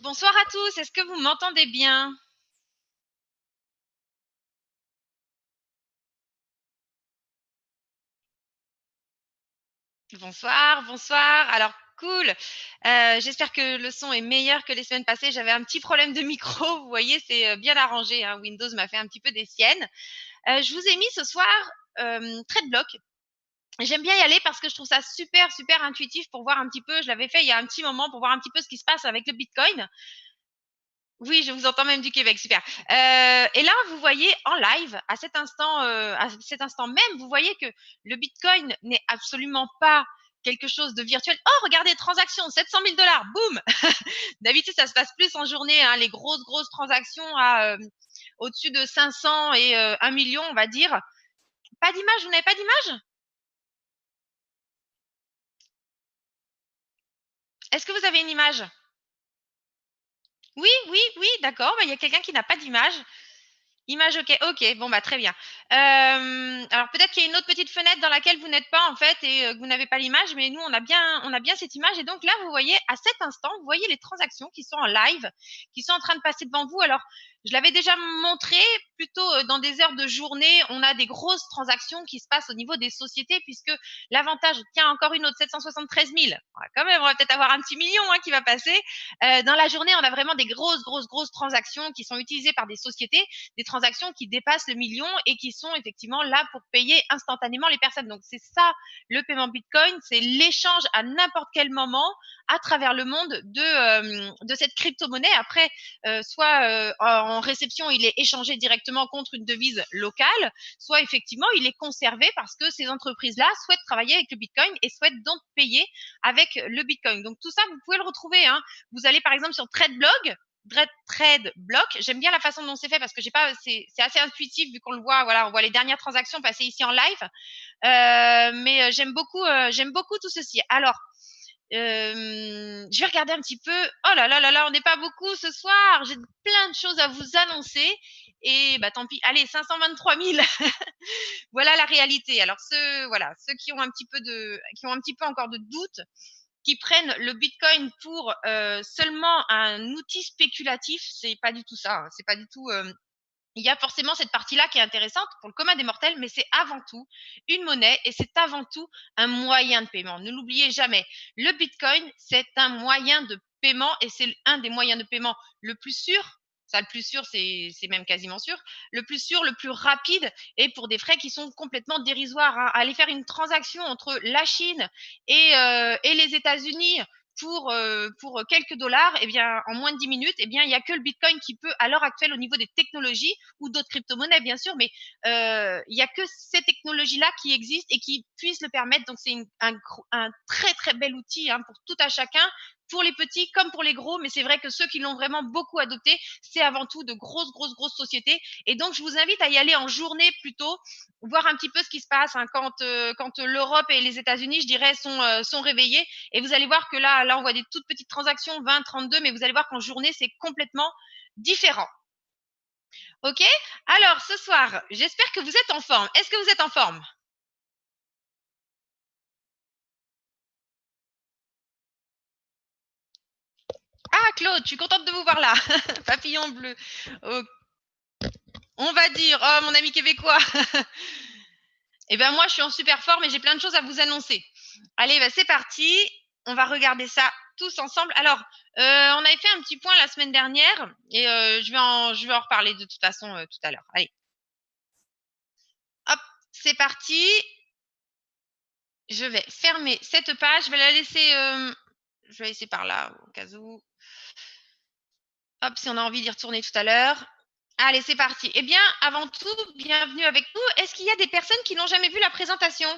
Bonsoir à tous, est-ce que vous m'entendez bien? Bonsoir, bonsoir. Alors, cool. J'espère que le son est meilleur que les semaines passées. J'avais un petit problème de micro, vous voyez, c'est bien arrangé, hein. Windows m'a fait un petit peu des siennes. Je vous ai mis ce soir TradeBlock. J'aime bien y aller parce que je trouve ça super, super intuitif pour voir un petit peu. Je l'avais fait il y a un petit moment pour voir un petit peu ce qui se passe avec le Bitcoin. Oui, je vous entends même du Québec, super. Et là, vous voyez en live, à cet instant même, vous voyez que le Bitcoin n'est absolument pas quelque chose de virtuel. Oh, regardez, transaction, 700 000 dollars, boum. D'habitude, ça se passe plus en journée, hein, les grosses, grosses transactions au-dessus de 500 et 1 million, on va dire. Pas d'image, vous n'avez pas d'image? Est-ce que vous avez une image? Oui, oui, oui, d'accord. Bah, il y a quelqu'un qui n'a pas d'image. Image OK, OK, bon, bah, très bien. Alors peut-être qu'il y a une autre petite fenêtre dans laquelle vous n'êtes pas en fait et que vous n'avez pas l'image, mais nous on a bien cette image et donc là vous voyez à cet instant, vous voyez les transactions qui sont en live, qui sont en train de passer devant vous. Alors je l'avais déjà montré plutôt dans des heures de journée, on a des grosses transactions qui se passent au niveau des sociétés puisque l'avantage, tiens encore une autre 773 000, quand même on va peut-être avoir un petit million hein, qui va passer. Dans la journée on a vraiment des grosses, grosses, grosses transactions qui sont utilisées par des sociétés, des transactions qui dépassent le million et qui sont effectivement là pour payer instantanément les personnes. Donc c'est ça le paiement Bitcoin, c'est l'échange à n'importe quel moment à travers le monde de cette crypto-monnaie. Après, soit en réception, il est échangé directement contre une devise locale, soit effectivement, il est conservé parce que ces entreprises-là souhaitent travailler avec le Bitcoin et souhaitent donc payer avec le Bitcoin. Donc tout ça, vous pouvez le retrouver. Hein. Vous allez par exemple sur TradeBlog, trade block. J'aime bien la façon dont c'est fait parce que j'ai pas, c'est assez intuitif vu qu'on le voit. Voilà, on voit les dernières transactions passer ici en live. Mais j'aime beaucoup tout ceci. Alors, je vais regarder un petit peu. Oh là là là là, on n'est pas beaucoup ce soir. J'ai plein de choses à vous annoncer. Et bah tant pis. Allez, 523 000. Voilà la réalité. Alors ceux qui ont un petit peu qui ont un petit peu encore de doute, qui prennent le Bitcoin pour seulement un outil spéculatif, c'est pas du tout ça. Hein. C'est pas du tout. Il y a forcément cette partie-là qui est intéressante pour le commun des mortels, mais c'est avant tout une monnaie et c'est avant tout un moyen de paiement. Ne l'oubliez jamais. Le Bitcoin, c'est un moyen de paiement et c'est un des moyens de paiement le plus sûr. Ça, le plus sûr, c'est même quasiment sûr. Le plus sûr, le plus rapide et pour des frais qui sont complètement dérisoires. Hein. Aller faire une transaction entre la Chine et les États-Unis pour quelques dollars, eh bien, en moins de 10 minutes, eh bien, il n'y a que le Bitcoin qui peut, à l'heure actuelle, au niveau des technologies, ou d'autres crypto-monnaies, bien sûr, mais il n'y a que ces technologies-là qui existent et qui puissent le permettre. Donc, c'est un très, très bel outil hein, pour tout à chacun, pour les petits comme pour les gros. Mais c'est vrai que ceux qui l'ont vraiment beaucoup adopté, c'est avant tout de grosses, grosses, grosses sociétés. Et donc, je vous invite à y aller en journée plutôt, voir un petit peu ce qui se passe hein, quand l'Europe et les États-Unis, je dirais, sont réveillés. Et vous allez voir que là, on voit des toutes petites transactions, 20, 32, mais vous allez voir qu'en journée, c'est complètement différent. OK? Alors, ce soir, j'espère que vous êtes en forme. Est-ce que vous êtes en forme? Ah, Claude, je suis contente de vous voir là. Papillon bleu. Oh, on va dire, oh, mon ami québécois. Eh bien, moi, je suis en super forme et j'ai plein de choses à vous annoncer. Allez, bah, c'est parti. On va regarder ça tous ensemble. Alors, on avait fait un petit point la semaine dernière et je vais en reparler de toute façon tout à l'heure. Allez, hop, c'est parti. Je vais fermer cette page. Je vais la laisser, je vais laisser par là au cas où. Hop, si on a envie d'y retourner tout à l'heure. Allez, c'est parti. Eh bien, avant tout, bienvenue avec nous. Est-ce qu'il y a des personnes qui n'ont jamais vu la présentation?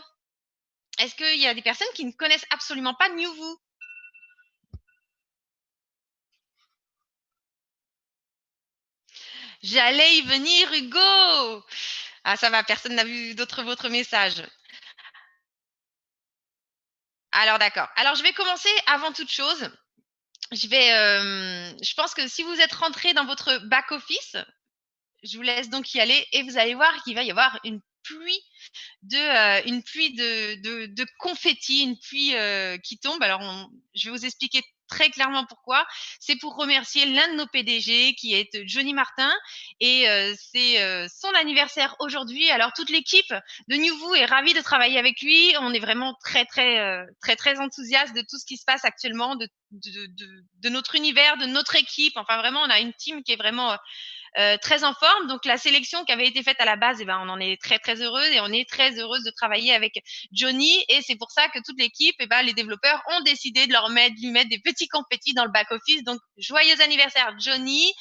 Est-ce qu'il y a des personnes qui ne connaissent absolument pas NewVoo? J'allais y venir, Hugo. Ah, ça va, personne n'a vu d'autres votre message. Alors, d'accord. Alors, je vais commencer avant toute chose. Je pense que si vous êtes rentré dans votre back-office, je vous laisse donc y aller et vous allez voir qu'il va y avoir une pluie de confettis, une pluie qui tombe. Alors, je vais vous expliquer très clairement pourquoi. C'est pour remercier l'un de nos PDG qui est Johnny Martin et c'est son anniversaire aujourd'hui. Alors toute l'équipe de Newvoo est ravie de travailler avec lui. On est vraiment très enthousiaste de tout ce qui se passe actuellement, de notre univers, de notre équipe. Enfin vraiment, on a une team qui est vraiment très en forme. Donc la sélection qui avait été faite à la base, on en est très heureuse et on est très heureuse de travailler avec Johnny. Et c'est pour ça que toute l'équipe, les développeurs ont décidé de lui mettre des petits confettis dans le back office. Donc joyeux anniversaire Johnny.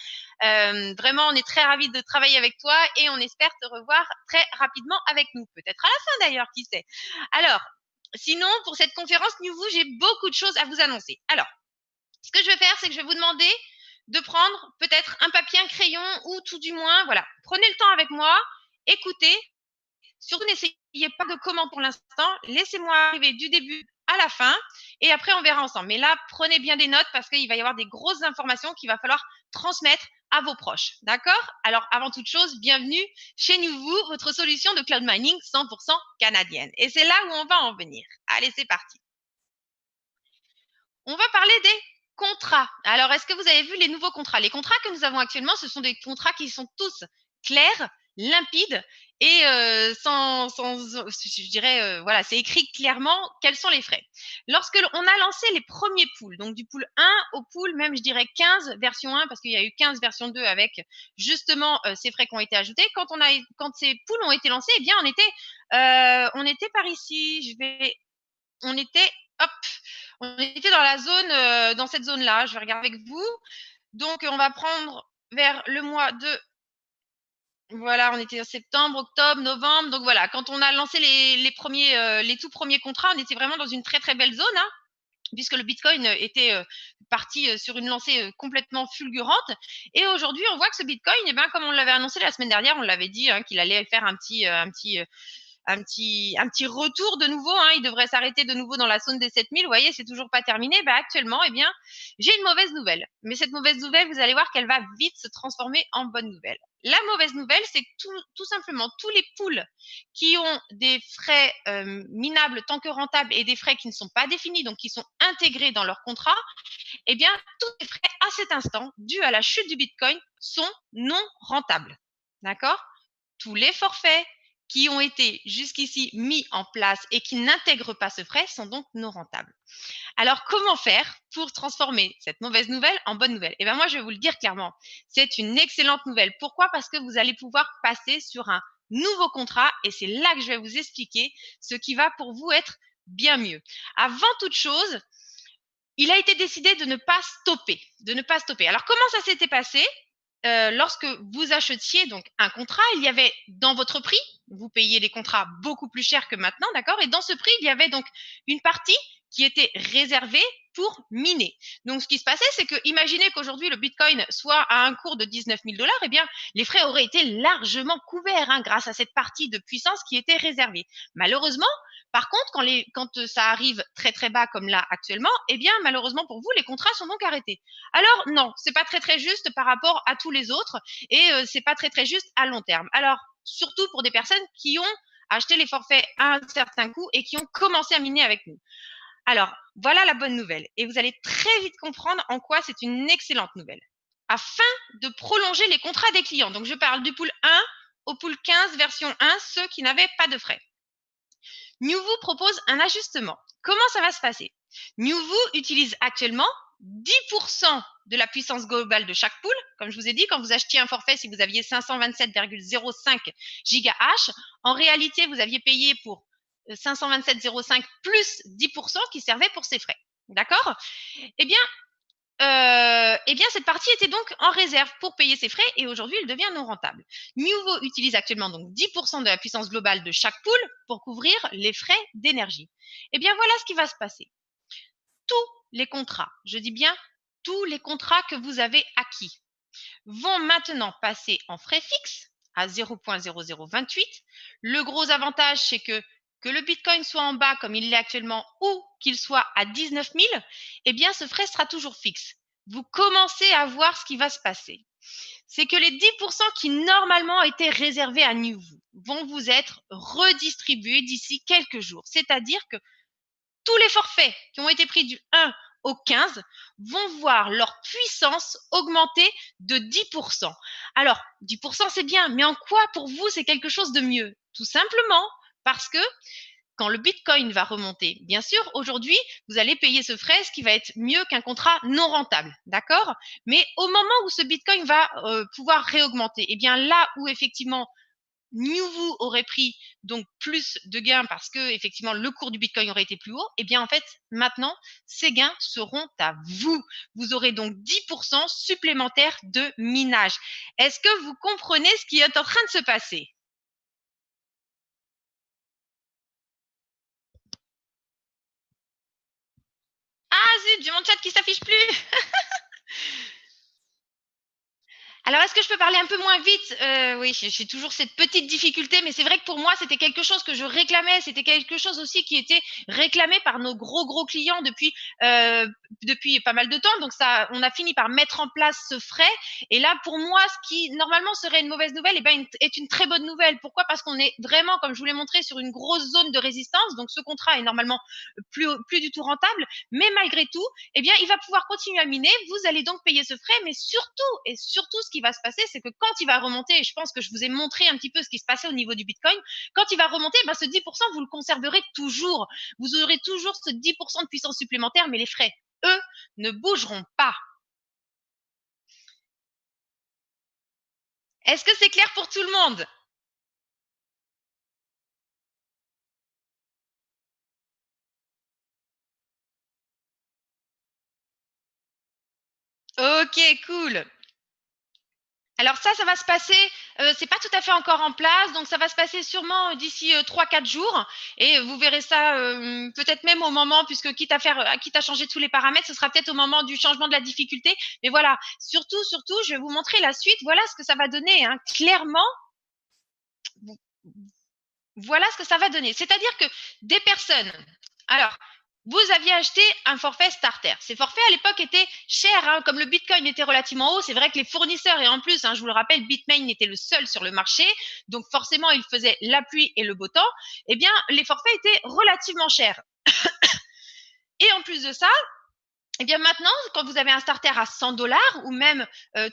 Vraiment, on est très ravis de travailler avec toi et on espère te revoir très rapidement avec nous. Peut-être à la fin d'ailleurs, qui sait. Alors, sinon, pour cette conférence Newvoo, j'ai beaucoup de choses à vous annoncer. Alors, ce que je vais faire, c'est que je vais vous demander de prendre peut-être un papier, un crayon ou tout du moins, voilà, prenez le temps avec moi, écoutez. Surtout, n'essayez pas de comment pour l'instant. Laissez-moi arriver du début à la fin et après, on verra ensemble. Mais là, prenez bien des notes parce qu'il va y avoir des grosses informations qu'il va falloir transmettre à vos proches. D'accord? Alors, avant toute chose, bienvenue chez Newvoo, votre solution de cloud mining 100% canadienne. Et c'est là où on va en venir. Allez, c'est parti. On va parler des contrats. Alors, est-ce que vous avez vu les nouveaux contrats? Les contrats que nous avons actuellement, ce sont des contrats qui sont tous clairs, limpides et je dirais, voilà, c'est écrit clairement quels sont les frais. Lorsque on a lancé les premiers pools, donc du pool 1 au pool même, je dirais 15 version 1, parce qu'il y a eu 15 version 2 avec justement ces frais qui ont été ajoutés. Quand ces pools ont été lancés, on était par ici. On était, hop, on était dans la zone, dans cette zone-là. Je vais regarder avec vous. Donc, on va prendre vers le mois de, voilà, on était en septembre, octobre, novembre. Donc voilà, quand on a lancé les tout premiers contrats, on était vraiment dans une très belle zone, hein, puisque le Bitcoin était parti sur une lancée complètement fulgurante. Et aujourd'hui, on voit que ce Bitcoin, comme on l'avait annoncé la semaine dernière, on l'avait dit hein, qu'il allait faire un petit retour de nouveau. Hein, il devrait s'arrêter de nouveau dans la zone des 7000. Vous voyez, c'est toujours pas terminé. Actuellement, j'ai une mauvaise nouvelle. Mais cette mauvaise nouvelle, vous allez voir qu'elle va vite se transformer en bonne nouvelle. La mauvaise nouvelle, c'est que tout simplement tous les pools qui ont des frais minables tant que rentables et des frais qui ne sont pas définis, donc qui sont intégrés dans leur contrat, tous les frais à cet instant, dus à la chute du Bitcoin, sont non rentables. D'accord? Tous les forfaits qui ont été jusqu'ici mis en place et qui n'intègrent pas ce frais sont donc non rentables. Alors, comment faire pour transformer cette mauvaise nouvelle en bonne nouvelle? Moi, je vais vous le dire clairement, c'est une excellente nouvelle. Pourquoi? Parce que vous allez pouvoir passer sur un nouveau contrat et c'est là que je vais vous expliquer ce qui va pour vous être bien mieux. Avant toute chose, il a été décidé de ne pas stopper. Alors, comment ça s'était passé? Lorsque vous achetiez donc un contrat, il y avait dans votre prix, vous payez les contrats beaucoup plus cher que maintenant, d'accord? Et dans ce prix, il y avait donc une partie qui était réservée pour miner. Donc, ce qui se passait, c'est que imaginez qu'aujourd'hui le Bitcoin soit à un cours de 19 000 $, les frais auraient été largement couverts hein, grâce à cette partie de puissance qui était réservée. Malheureusement, par contre, quand ça arrive très bas comme là actuellement, malheureusement pour vous, les contrats sont donc arrêtés. Alors non, c'est pas très juste par rapport à tous les autres et c'est pas très juste à long terme. Alors surtout pour des personnes qui ont acheté les forfaits à un certain coût et qui ont commencé à miner avec nous. Alors voilà la bonne nouvelle et vous allez très vite comprendre en quoi c'est une excellente nouvelle. Afin de prolonger les contrats des clients, donc je parle du pool 1 au pool 15 version 1, ceux qui n'avaient pas de frais. Newvoo propose un ajustement. Comment ça va se passer? Newvoo utilise actuellement 10% de la puissance globale de chaque pool. Comme je vous ai dit, quand vous achetiez un forfait, si vous aviez 527,05 GH, en réalité, vous aviez payé pour 527,05 plus 10% qui servait pour ces frais. D'accord? Cette partie était donc en réserve pour payer ses frais et aujourd'hui, elle devient non rentable. Newvoo utilise actuellement donc 10% de la puissance globale de chaque pool pour couvrir les frais d'énergie. Voilà ce qui va se passer. Tous les contrats, je dis bien tous les contrats que vous avez acquis vont maintenant passer en frais fixes à 0,0028. Le gros avantage, c'est que le Bitcoin soit en bas comme il l'est actuellement ou qu'il soit à 19 000, ce frais sera toujours fixe. Vous commencez à voir ce qui va se passer. C'est que les 10% qui normalement étaient réservés à Newvoo vont vous être redistribués d'ici quelques jours. C'est-à-dire que tous les forfaits qui ont été pris du 1 au 15 vont voir leur puissance augmenter de 10%. Alors, 10%, c'est bien, mais en quoi pour vous c'est quelque chose de mieux? Tout simplement parce que quand le Bitcoin va remonter, bien sûr, aujourd'hui, vous allez payer ce frais, ce qui va être mieux qu'un contrat non rentable, d'accord? Mais au moment où ce Bitcoin va pouvoir réaugmenter, eh bien là où effectivement vous aurez pris donc plus de gains parce que effectivement le cours du Bitcoin aurait été plus haut, eh bien en fait maintenant ces gains seront à vous. Vous aurez donc 10% supplémentaires de minage. Est-ce que vous comprenez ce qui est en train de se passer? Ah zut, j'ai mon chat qui s'affiche plus. Alors, est-ce que je peux parler un peu moins vite? Oui, j'ai toujours cette petite difficulté, mais c'est vrai que pour moi, c'était quelque chose que je réclamais. C'était quelque chose aussi qui était réclamé par nos gros clients depuis pas mal de temps. Donc ça, on a fini par mettre en place ce frais. Et là, pour moi, ce qui normalement serait une mauvaise nouvelle, eh ben, est une très bonne nouvelle. Pourquoi? Parce qu'on est vraiment, comme je vous l'ai montré, sur une grosse zone de résistance. Donc ce contrat est normalement plus du tout rentable. Mais malgré tout, eh bien, il va pouvoir continuer à miner. Vous allez donc payer ce frais, mais surtout, ce qui va se passer, c'est que quand il va remonter, et je pense que je vous ai montré un petit peu ce qui se passait au niveau du Bitcoin, quand il va remonter, ben, ce 10%, vous le conserverez toujours. Vous aurez toujours ce 10% de puissance supplémentaire, mais les frais, eux, ne bougeront pas. Est-ce que c'est clair pour tout le monde? Ok, cool. Alors ça va se passer, c'est pas tout à fait encore en place, donc ça va se passer sûrement d'ici 3-4 jours. Et vous verrez ça peut-être même au moment, puisque quitte à changer tous les paramètres, ce sera peut-être au moment du changement de la difficulté. Mais voilà, surtout, je vais vous montrer la suite. Voilà ce que ça va donner, hein. Clairement, voilà ce que ça va donner. C'est-à-dire que des personnes. Alors, vous aviez acheté un forfait starter. Ces forfaits à l'époque étaient chers, hein, comme le Bitcoin était relativement haut. C'est vrai que les fournisseurs, et en plus, hein, je vous le rappelle, Bitmain était le seul sur le marché, donc forcément, il faisait la pluie et le beau temps. Eh bien, les forfaits étaient relativement chers. Et en plus de ça, eh bien maintenant, quand vous avez un starter à 100 $ ou même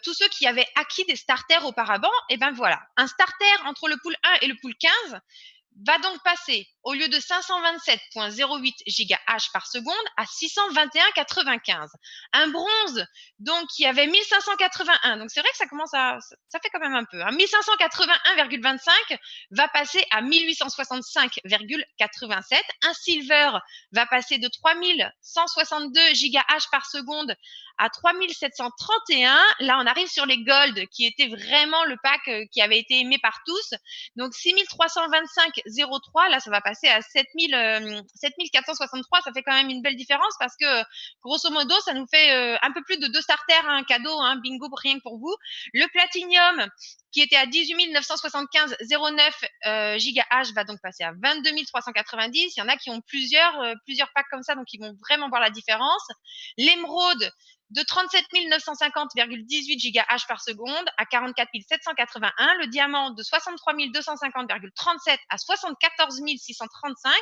tous ceux qui avaient acquis des starters auparavant, eh bien voilà, un starter entre le pool 1 et le pool 15 va donc passer, au lieu de 527,08 GH par seconde, à 621,95. Un bronze, donc, qui avait 1581, donc c'est vrai que ça fait quand même un peu, hein, 1581,25 va passer à 1865,87. Un silver va passer de 3162 GH par seconde à 3731. Là, on arrive sur les gold, qui était vraiment le pack qui avait été aimé par tous. Donc 6325,03, là ça va passer à 7463, ça fait quand même une belle différence parce que grosso modo ça nous fait un peu plus de 2 starters, un cadeau, hein, bingo rien que pour vous. Le platinium qui était à 18 975,09 GH va donc passer à 22 390. Il y en a qui ont plusieurs packs comme ça, donc ils vont vraiment voir la différence. L'émeraude de 37 950,18 GH par seconde à 44 781, le diamant de 63 250,37 à 74 635,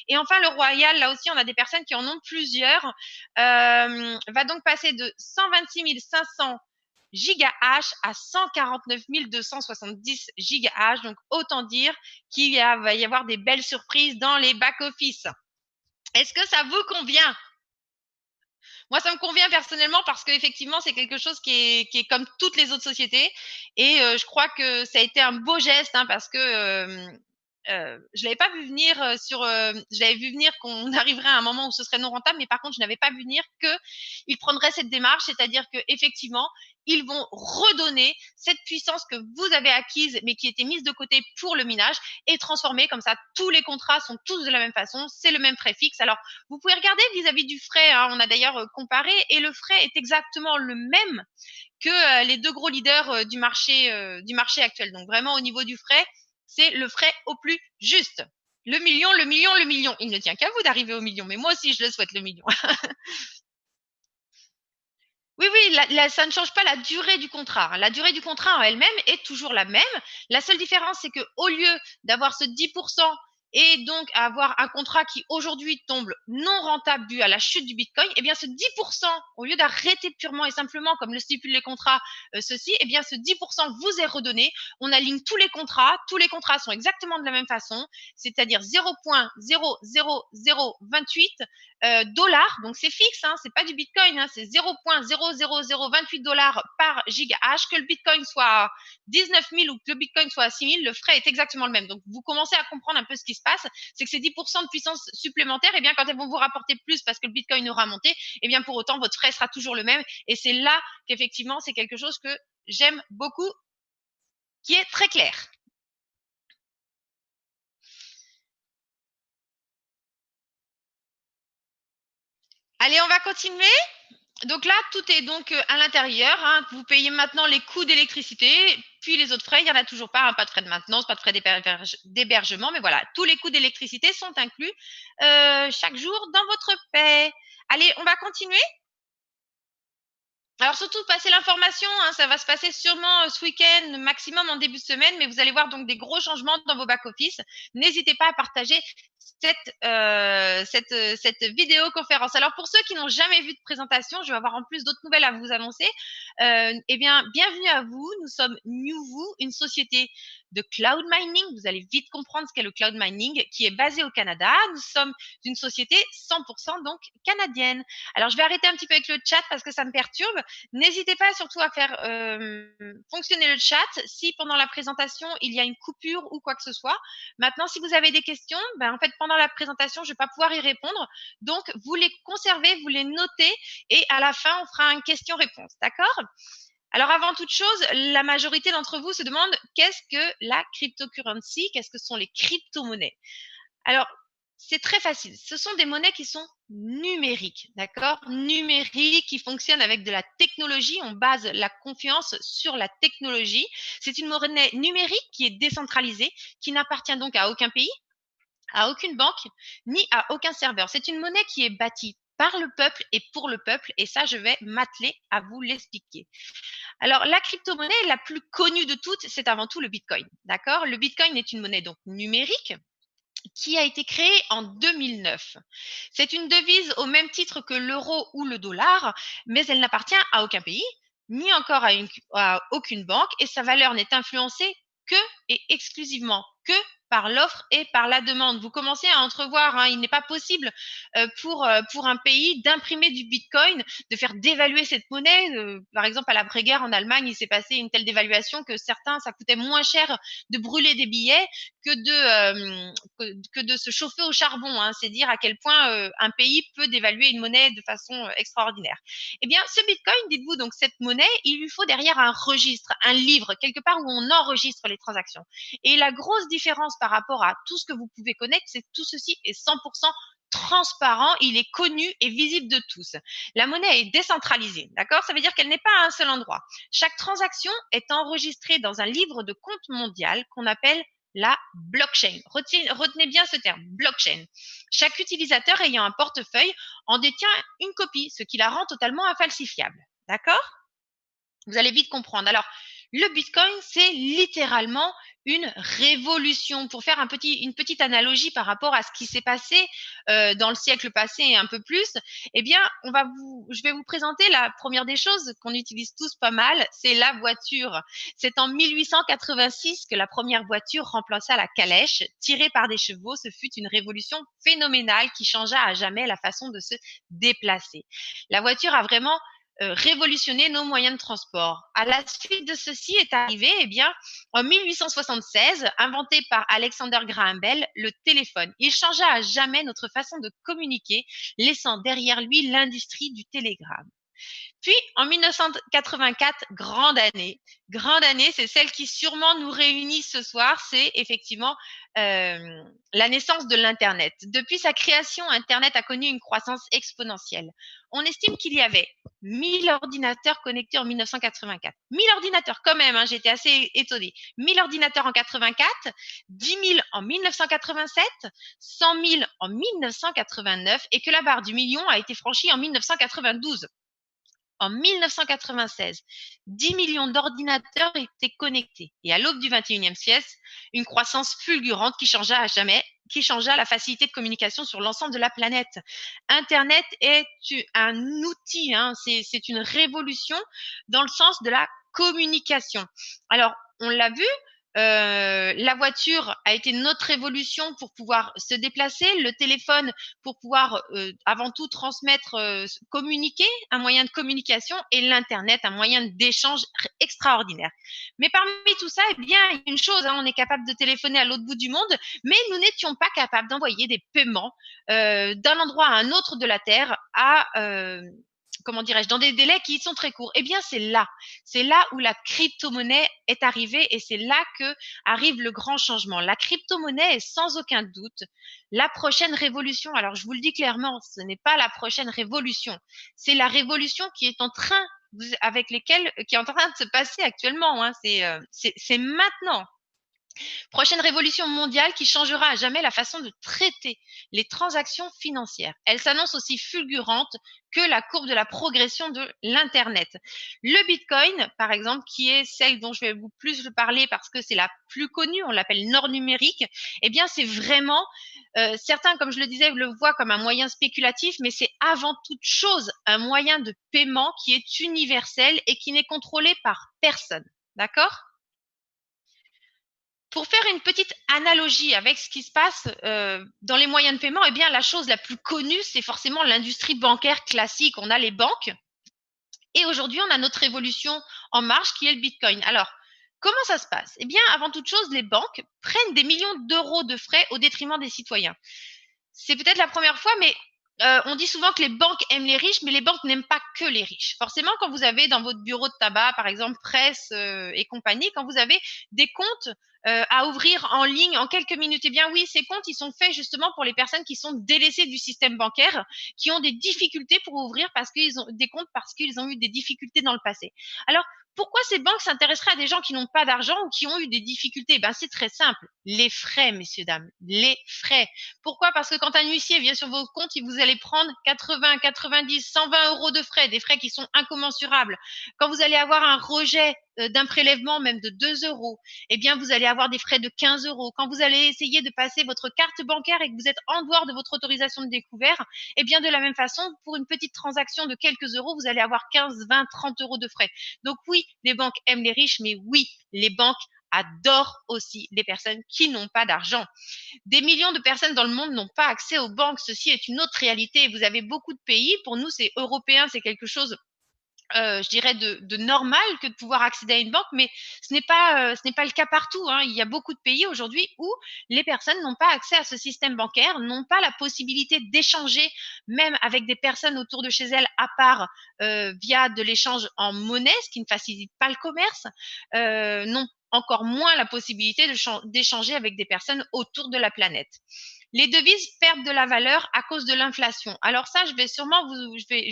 et enfin le royal, là aussi on a des personnes qui en ont plusieurs, va donc passer de 126 500 GH à 149 270 GH, donc autant dire qu'il va y avoir des belles surprises dans les back-office. Est-ce que ça vous convient? Moi, ça me convient personnellement parce qu'effectivement, c'est quelque chose qui est comme toutes les autres sociétés. Et je crois que ça a été un beau geste, hein, parce que je l'avais pas vu venir je l'avais vu venir qu'on arriverait à un moment où ce serait non rentable, mais par contre, je n'avais pas vu venir qu'ils prendraient cette démarche, c'est-à-dire qu'effectivement, ils vont redonner cette puissance que vous avez acquise, mais qui était mise de côté pour le minage, et transformer comme ça. Tous les contrats sont tous de la même façon, c'est le même frais fixe. Alors, vous pouvez regarder vis-à-vis du frais, hein, on a d'ailleurs comparé, et le frais est exactement le même que les deux gros leaders du marché actuel. Donc vraiment au niveau du frais, c'est le frais au plus juste. Le million, le million, le million. Il ne tient qu'à vous d'arriver au million, mais moi aussi je le souhaite, le million. Oui, ça ne change pas la durée du contrat. La durée du contrat en elle-même est toujours la même. La seule différence, c'est que au lieu d'avoir ce 10% et donc à avoir un contrat qui aujourd'hui tombe non rentable dû à la chute du Bitcoin, eh bien ce 10%, au lieu d'arrêter purement et simplement, comme le stipulent les contrats, ceci, eh bien ce 10% vous est redonné. On aligne tous les contrats sont exactement de la même façon, c'est-à-dire 0,00028 dollars, donc c'est fixe, hein, c'est pas du Bitcoin, hein, c'est 0,00028 dollars par gigahash. Que le Bitcoin soit à 19 000 ou que le Bitcoin soit à 6 000, le frais est exactement le même. Donc vous commencez à comprendre un peu ce qui se passe, c'est que ces 10% de puissance supplémentaire, eh bien quand elles vont vous rapporter plus parce que le Bitcoin aura monté, eh bien pour autant votre frais sera toujours le même. Et c'est là qu'effectivement c'est quelque chose que j'aime beaucoup, qui est très clair. Allez, on va continuer. Donc là, tout est donc à l'intérieur, hein. Vous payez maintenant les coûts d'électricité, puis les autres frais, il n'y en a toujours pas, hein, pas de frais de maintenance, pas de frais d'hébergement, mais voilà, tous les coûts d'électricité sont inclus chaque jour dans votre paie. Allez, on va continuer. Alors surtout, passez l'information, hein, ça va se passer sûrement ce week-end, maximum en début de semaine, mais vous allez voir donc des gros changements dans vos back-office. N'hésitez pas à partager cette vidéoconférence. Alors pour ceux qui n'ont jamais vu de présentation, je vais avoir en plus d'autres nouvelles à vous annoncer. Eh bien, bienvenue à vous. Nous sommes NewVoo, une société de cloud mining. Vous allez vite comprendre ce qu'est le cloud mining, qui est basé au Canada. Nous sommes une société 100% donc canadienne. Alors je vais arrêter un petit peu avec le chat parce que ça me perturbe. N'hésitez pas surtout à faire fonctionner le chat si pendant la présentation il y a une coupure ou quoi que ce soit. Maintenant, si vous avez des questions, ben, en fait, pendant la présentation, je ne vais pas pouvoir y répondre. Donc, vous les conservez, vous les notez et à la fin, on fera une question-réponse. D'accord? Alors, avant toute chose, la majorité d'entre vous se demande qu'est-ce que la cryptocurrency? Qu'est-ce que sont les crypto-monnaies? Alors, c'est très facile. Ce sont des monnaies qui sont numériques, d'accord? Numériques, qui fonctionnent avec de la technologie. On base la confiance sur la technologie. C'est une monnaie numérique qui est décentralisée, qui n'appartient donc à aucun pays, à aucune banque, ni à aucun serveur. C'est une monnaie qui est bâtie par le peuple et pour le peuple, et ça, je vais m'atteler à vous l'expliquer. Alors, la crypto-monnaie la plus connue de toutes, c'est avant tout le Bitcoin, d'accord? Le Bitcoin est une monnaie donc numérique qui a été créée en 2009. C'est une devise au même titre que l'euro ou le dollar, mais elle n'appartient à aucun pays, ni encore à aucune banque, et sa valeur n'est influencée que et exclusivement que par l'offre et par la demande. Vous commencez à entrevoir, hein, il n'est pas possible pour un pays d'imprimer du Bitcoin, de faire dévaluer cette monnaie. Par exemple, à l'après-guerre en Allemagne, il s'est passé une telle dévaluation que certains, ça coûtait moins cher de brûler des billets que de se chauffer au charbon. Hein. C'est dire à quel point un pays peut dévaluer une monnaie de façon extraordinaire. Eh bien, ce Bitcoin, dites-vous, donc cette monnaie, il lui faut derrière un registre, un livre, quelque part où on enregistre les transactions. Et la grosse différence par rapport à tout ce que vous pouvez connaître, c'est que tout ceci est 100% transparent, il est connu et visible de tous. La monnaie est décentralisée, d'accord? Ça veut dire qu'elle n'est pas à un seul endroit. Chaque transaction est enregistrée dans un livre de compte mondial qu'on appelle la blockchain. Retenez bien ce terme, blockchain. Chaque utilisateur ayant un portefeuille en détient une copie, ce qui la rend totalement infalsifiable. D'accord? Vous allez vite comprendre. Alors, le Bitcoin, c'est littéralement une révolution. Pour faire une petite analogie par rapport à ce qui s'est passé dans le siècle passé et un peu plus, eh bien, je vais vous présenter la première des choses qu'on utilise tous pas mal, c'est la voiture. C'est en 1886 que la première voiture remplaça la calèche, tirée par des chevaux. Ce fut une révolution phénoménale qui changea à jamais la façon de se déplacer. La voiture a vraiment révolutionner nos moyens de transport. À la suite de ceci est arrivé, eh bien, en 1876, inventé par Alexander Graham Bell, le téléphone. Il changea à jamais notre façon de communiquer, laissant derrière lui l'industrie du télégramme. Puis, en 1984, grande année, c'est celle qui sûrement nous réunit ce soir, c'est effectivement la naissance de l'Internet. Depuis sa création, Internet a connu une croissance exponentielle. On estime qu'il y avait 1000 ordinateurs connectés en 1984. 1000 ordinateurs quand même, hein, j'étais assez étonnée. 1000 ordinateurs en 84, 10 000 en 1987, 100 000 en 1989 et que la barre du million a été franchie en 1992. En 1996, 10 millions d'ordinateurs étaient connectés. Et à l'aube du 21e siècle, une croissance fulgurante qui changea à jamais qui changea la facilité de communication sur l'ensemble de la planète. Internet est un outil, hein, c'est une révolution dans le sens de la communication. Alors, on l'a vu, la voiture a été notre révolution pour pouvoir se déplacer, le téléphone pour pouvoir avant tout transmettre, communiquer, un moyen de communication, et l'internet, un moyen d'échange extraordinaire. Mais parmi tout ça, eh bien, il y a une chose, hein, on est capable de téléphoner à l'autre bout du monde, mais nous n'étions pas capables d'envoyer des paiements d'un endroit à un autre de la Terre à comment dirais-je, dans des délais qui sont très courts. Eh bien, c'est là où la crypto-monnaie est arrivée, et c'est là que arrive le grand changement. La crypto-monnaie est sans aucun doute la prochaine révolution. Alors, je vous le dis clairement, ce n'est pas la prochaine révolution, c'est la révolution qui est en train qui est en train de se passer actuellement. Hein. C'est maintenant. Prochaine révolution mondiale qui changera à jamais la façon de traiter les transactions financières. Elle s'annonce aussi fulgurante que la courbe de la progression de l'Internet. Le Bitcoin, par exemple, qui est celle dont je vais vous plus parler parce que c'est la plus connue, on l'appelle l'or numérique, eh bien c'est vraiment, certains, comme je le disais, le voient comme un moyen spéculatif, mais c'est avant toute chose un moyen de paiement qui est universel et qui n'est contrôlé par personne. D'accord ? Pour faire une petite analogie avec ce qui se passe dans les moyens de paiement, eh bien, la chose la plus connue, c'est forcément l'industrie bancaire classique. On a les banques, et aujourd'hui, on a notre révolution en marche qui est le Bitcoin. Alors, comment ça se passe? Eh bien, avant toute chose, les banques prennent des millions d'euros de frais au détriment des citoyens. C'est peut-être la première fois, mais on dit souvent que les banques aiment les riches, mais les banques n'aiment pas que les riches. Forcément, quand vous avez dans votre bureau de tabac, par exemple, presse et compagnie, quand vous avez des comptes à ouvrir en ligne en quelques minutes, eh bien oui, ces comptes, ils sont faits justement pour les personnes qui sont délaissées du système bancaire, qui ont des difficultés pour ouvrir parce qu'ils ont des comptes parce qu'ils ont eu des difficultés dans le passé. Alors, pourquoi ces banques s'intéresseraient à des gens qui n'ont pas d'argent ou qui ont eu des difficultés? Ben, c'est très simple. Les frais, messieurs, dames. Les frais. Pourquoi? Parce que quand un huissier vient sur vos comptes, vous allez prendre 80, 90, 120 euros de frais, des frais qui sont incommensurables. Quand vous allez avoir un rejet d'un prélèvement même de 2 euros, eh bien, vous allez avoir des frais de 15 euros. Quand vous allez essayer de passer votre carte bancaire et que vous êtes en dehors de votre autorisation de découvert, eh bien, de la même façon, pour une petite transaction de quelques euros, vous allez avoir 15, 20, 30 euros de frais. Donc oui, les banques aiment les riches, mais oui, les banques adorent aussi les personnes qui n'ont pas d'argent. Des millions de personnes dans le monde n'ont pas accès aux banques. Ceci est une autre réalité. Vous avez beaucoup de pays, pour nous, c'est européen, c'est quelque chose je dirais de normal que de pouvoir accéder à une banque, mais ce n'est pas le cas partout. Hein. Il y a beaucoup de pays aujourd'hui où les personnes n'ont pas accès à ce système bancaire, n'ont pas la possibilité d'échanger même avec des personnes autour de chez elles, à part via de l'échange en monnaie, ce qui ne facilite pas le commerce, n'ont encore moins la possibilité d'échanger avec des personnes autour de la planète. Les devises perdent de la valeur à cause de l'inflation. Alors ça, je vais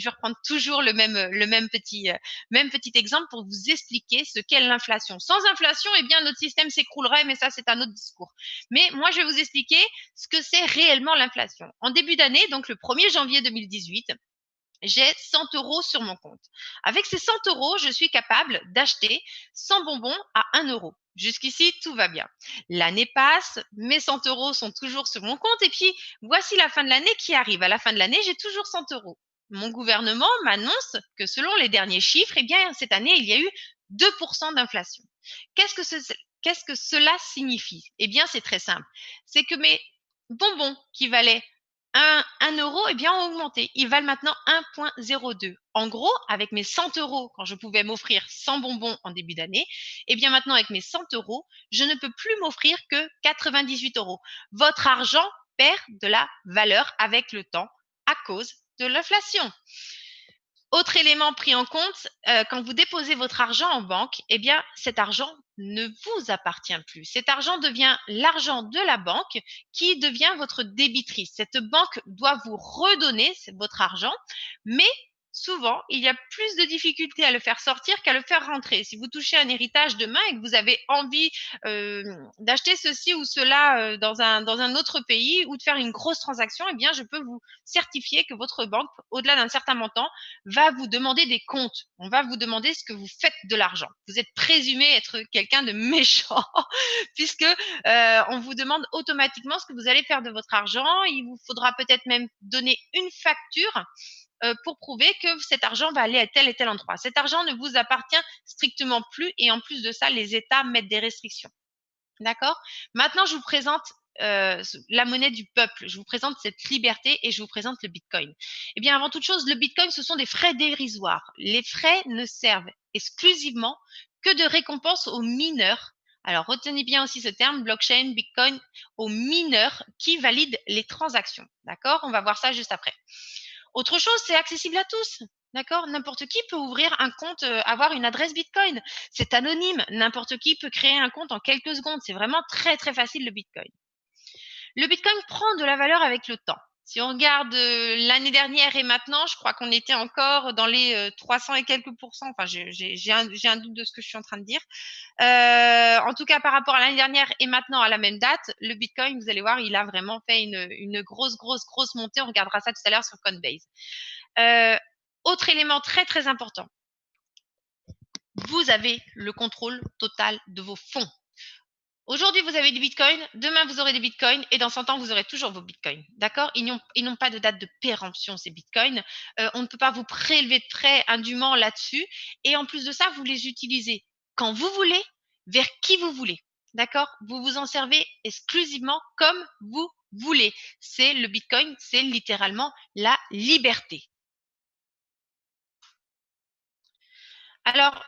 reprendre toujours même petit exemple pour vous expliquer ce qu'est l'inflation. Sans inflation, eh bien, notre système s'écroulerait, mais ça, c'est un autre discours. Mais moi, je vais vous expliquer ce que c'est réellement l'inflation. En début d'année, donc le 1er janvier 2018, j'ai 100 euros sur mon compte. Avec ces 100 euros, je suis capable d'acheter 100 bonbons à 1 euro. Jusqu'ici, tout va bien. L'année passe, mes 100 euros sont toujours sur mon compte, et puis voici la fin de l'année qui arrive. À la fin de l'année, j'ai toujours 100 euros. Mon gouvernement m'annonce que selon les derniers chiffres, eh bien, cette année, il y a eu 2% d'inflation. Qu'est-ce que cela signifie? Eh bien, c'est très simple. C'est que mes bonbons qui valaient 1 euro, eh bien, ont augmenté. Ils valent maintenant 1,02. En gros, avec mes 100 euros, quand je pouvais m'offrir 100 bonbons en début d'année, eh bien, maintenant, avec mes 100 euros, je ne peux plus m'offrir que 98 euros. Votre argent perd de la valeur avec le temps à cause de l'inflation. Autre élément pris en compte, quand vous déposez votre argent en banque, eh bien, cet argent ne vous appartient plus. Cet argent devient l'argent de la banque qui devient votre débitrice. Cette banque doit vous redonner votre argent, mais souvent, il y a plus de difficultés à le faire sortir qu'à le faire rentrer. Si vous touchez un héritage demain et que vous avez envie d'acheter ceci ou cela dans un autre pays ou de faire une grosse transaction, eh bien, je peux vous certifier que votre banque, au-delà d'un certain montant, va vous demander des comptes. On va vous demander ce que vous faites de l'argent. Vous êtes présumé être quelqu'un de méchant puisque on vous demande automatiquement ce que vous allez faire de votre argent. Il vous faudra peut-être même donner une facture pour prouver que cet argent va aller à tel et tel endroit. Cet argent ne vous appartient strictement plus et en plus de ça, les États mettent des restrictions. D'accord? Maintenant, je vous présente la monnaie du peuple. Je vous présente cette liberté et je vous présente le Bitcoin. Eh bien, avant toute chose, le Bitcoin, ce sont des frais dérisoires. Les frais ne servent exclusivement que de récompense aux mineurs. Alors, retenez bien aussi ce terme, blockchain, Bitcoin, aux mineurs qui valident les transactions. D'accord? On va voir ça juste après. Autre chose, c'est accessible à tous. D'accord? N'importe qui peut ouvrir un compte, avoir une adresse Bitcoin. C'est anonyme. N'importe qui peut créer un compte en quelques secondes. C'est vraiment très, très facile le Bitcoin. Le Bitcoin prend de la valeur avec le temps. Si on regarde l'année dernière et maintenant, je crois qu'on était encore dans les 300 et quelques pourcents. Enfin, j'ai un doute de ce que je suis en train de dire. En tout cas, par rapport à l'année dernière et maintenant à la même date, le Bitcoin, vous allez voir, il a vraiment fait une grosse, grosse, grosse montée. On regardera ça tout à l'heure sur Coinbase. Autre élément très, très important. Vous avez le contrôle total de vos fonds. Aujourd'hui, vous avez des bitcoins, demain, vous aurez des bitcoins et dans 100 ans, vous aurez toujours vos bitcoins. D'accord? Ils n'ont pas de date de péremption, ces bitcoins. On ne peut pas vous prélever de frais indûment là-dessus. Et en plus de ça, vous les utilisez quand vous voulez, vers qui vous voulez. D'accord? Vous vous en servez exclusivement comme vous voulez. C'est le bitcoin, c'est littéralement la liberté. Alors,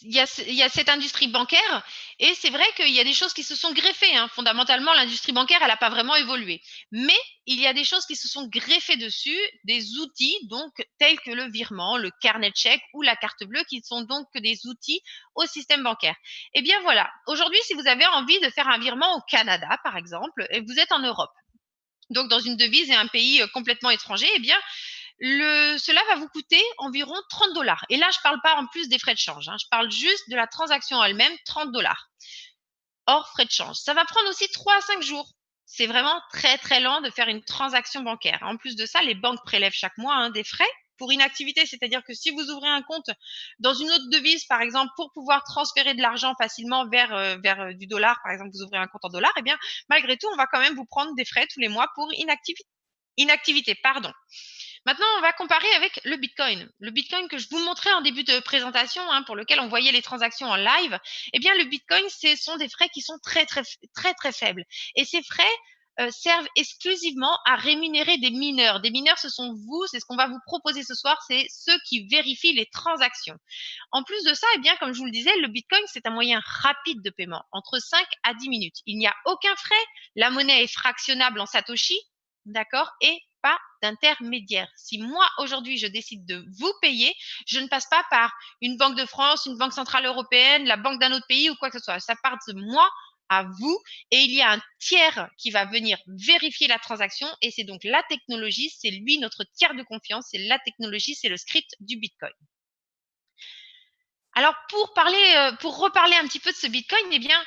il y a cette industrie bancaire et c'est vrai qu'il y a des choses qui se sont greffées. Hein. Fondamentalement, l'industrie bancaire, elle n'a pas vraiment évolué. Mais il y a des choses qui se sont greffées dessus, des outils donc tels que le virement, le carnet de chèques ou la carte bleue qui sont donc des outils au système bancaire. Eh bien voilà, aujourd'hui, si vous avez envie de faire un virement au Canada, par exemple, et vous êtes en Europe, donc dans une devise et un pays complètement étranger, eh bien, cela va vous coûter environ 30 dollars. Et là, je ne parle pas en plus des frais de change. Hein, je parle juste de la transaction elle-même, 30 dollars. Hors frais de change. Ça va prendre aussi 3 à 5 jours. C'est vraiment très, très lent de faire une transaction bancaire. En plus de ça, les banques prélèvent chaque mois des frais pour inactivité. C'est-à-dire que si vous ouvrez un compte dans une autre devise, par exemple, pour pouvoir transférer de l'argent facilement vers du dollar, par exemple, vous ouvrez un compte en dollars, eh bien, malgré tout, on va quand même vous prendre des frais tous les mois pour inactivité. Pardon. Maintenant, on va comparer avec le Bitcoin. Le Bitcoin que je vous montrais en début de présentation, pour lequel on voyait les transactions en live, eh bien, le Bitcoin, ce sont des frais qui sont très, très, très, très faibles. Et ces frais servent exclusivement à rémunérer des mineurs. Des mineurs, ce sont vous, c'est ce qu'on va vous proposer ce soir, c'est ceux qui vérifient les transactions. En plus de ça, eh bien, comme je vous le disais, le Bitcoin, c'est un moyen rapide de paiement, entre 5 à 10 minutes. Il n'y a aucun frais. La monnaie est fractionnable en Satoshi, d'accord, et pas d'intermédiaire. Si moi, aujourd'hui, je décide de vous payer, je ne passe pas par une banque de France, une banque centrale européenne, la banque d'un autre pays ou quoi que ce soit. Ça part de moi à vous et il y a un tiers qui va venir vérifier la transaction et c'est donc la technologie, c'est lui notre tiers de confiance, c'est la technologie, c'est le script du Bitcoin. Alors pour reparler un petit peu de ce Bitcoin, eh bien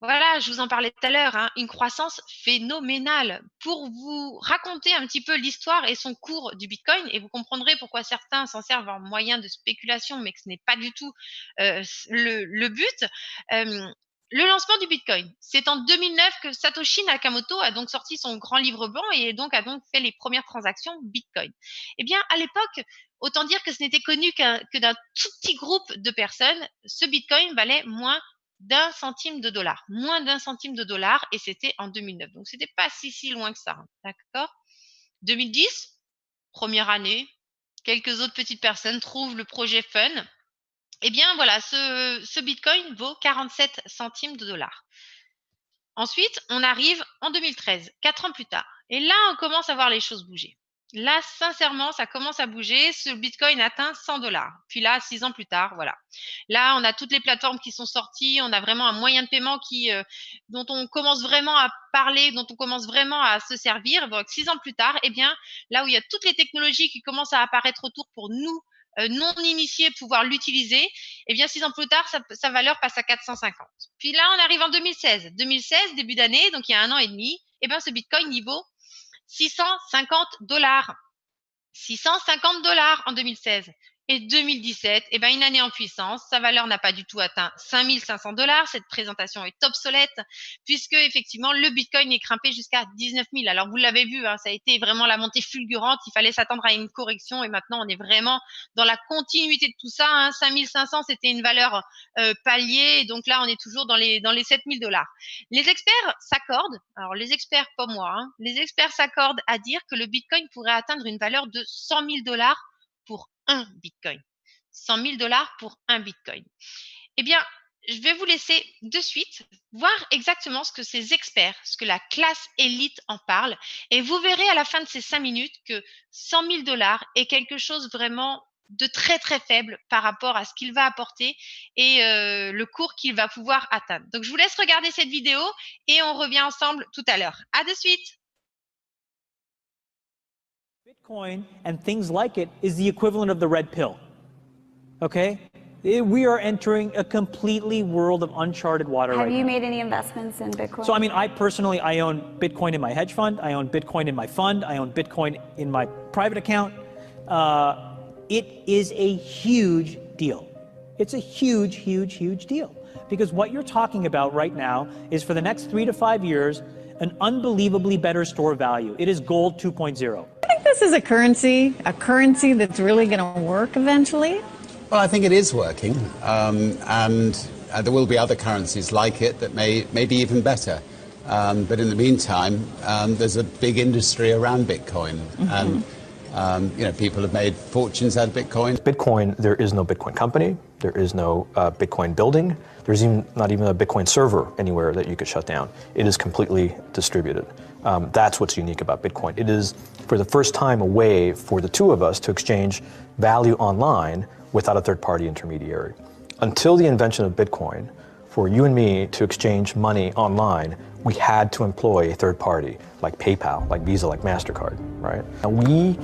voilà, je vous en parlais tout à l'heure, une croissance phénoménale. Pour vous raconter un petit peu l'histoire et son cours du Bitcoin, et vous comprendrez pourquoi certains s'en servent en moyen de spéculation, mais que ce n'est pas du tout le but. Le lancement du Bitcoin, c'est en 2009 que Satoshi Nakamoto a donc sorti son grand livre blanc et donc a donc fait les premières transactions Bitcoin. Eh bien, à l'époque, autant dire que ce n'était connu que d'un tout petit groupe de personnes. Ce Bitcoin valait moins d'un centime de dollar, moins d'un centime de dollar, et c'était en 2009. Donc, c'était pas si loin que ça. D'accord? 2010, première année, quelques autres petites personnes trouvent le projet fun. Eh bien, voilà, ce Bitcoin vaut 47 centimes de dollar. Ensuite, on arrive en 2013, 4 ans plus tard. Et là, on commence à voir les choses bouger. Là, sincèrement, ça commence à bouger. Ce Bitcoin atteint 100 $. Puis là, 6 ans plus tard, voilà. Là, on a toutes les plateformes qui sont sorties. On a vraiment un moyen de paiement dont on commence vraiment à parler, dont on commence vraiment à se servir. Donc, 6 ans plus tard, eh bien, là où il y a toutes les technologies qui commencent à apparaître autour pour nous, non initiés, pouvoir l'utiliser, eh bien, 6 ans plus tard, sa valeur passe à 450. Puis là, on arrive en 2016. 2016, début d'année, donc il y a 1 an et demi, eh bien, ce Bitcoin niveau 650 $. 650 $ en 2016. Et 2017, eh ben, une année en puissance, sa valeur n'a pas du tout atteint 5500 $. Cette présentation est obsolète puisque effectivement le Bitcoin est grimpé jusqu'à 19 000. Alors vous l'avez vu, hein, ça a été vraiment la montée fulgurante. Il fallait s'attendre à une correction et maintenant on est vraiment dans la continuité de tout ça. Hein. 5500, c'était une valeur palier. Donc là, on est toujours dans les 7000 $. Les experts s'accordent, alors les experts pas moi, hein, les experts s'accordent à dire que le Bitcoin pourrait atteindre une valeur de 100 000 $ pour un Bitcoin. 100 000 $ pour un Bitcoin. Eh bien, je vais vous laisser de suite voir exactement ce que ces experts, ce que la classe élite en parle. Et vous verrez à la fin de ces 5 minutes que 100 000 $ est quelque chose vraiment de très très faible par rapport à ce qu'il va apporter et le cours qu'il va pouvoir atteindre. Donc, je vous laisse regarder cette vidéo et on revient ensemble tout à l'heure. À de suite! Bitcoin and things like it is the equivalent of the red pill, okay? We are entering a completely world of uncharted water right now. Have you made any investments in Bitcoin? So, I mean, I personally, I own Bitcoin in my hedge fund, I own Bitcoin in my fund, I own Bitcoin in my private account. It is a huge deal. It's a huge, huge, huge deal. Because what you're talking about right now is for the next 3 to 5 years, an unbelievably better store value. It is gold 2.0. I think this is a currency that's really going to work eventually. Well, I think it is working, and there will be other currencies like it that may be even better. But in the meantime, there's a big industry around Bitcoin, and people have made fortunes out of Bitcoin. Bitcoin, there is no Bitcoin company, there is no Bitcoin building, there's not even a Bitcoin server anywhere that you could shut down. It is completely distributed. That's what's unique about Bitcoin. It is, for the first time, a way for the two of us to exchange value online without a third-party intermediary. Until the invention of Bitcoin, for you and me to exchange money online, we had to employ a third party, like PayPal, like Visa, like MasterCard, right? And we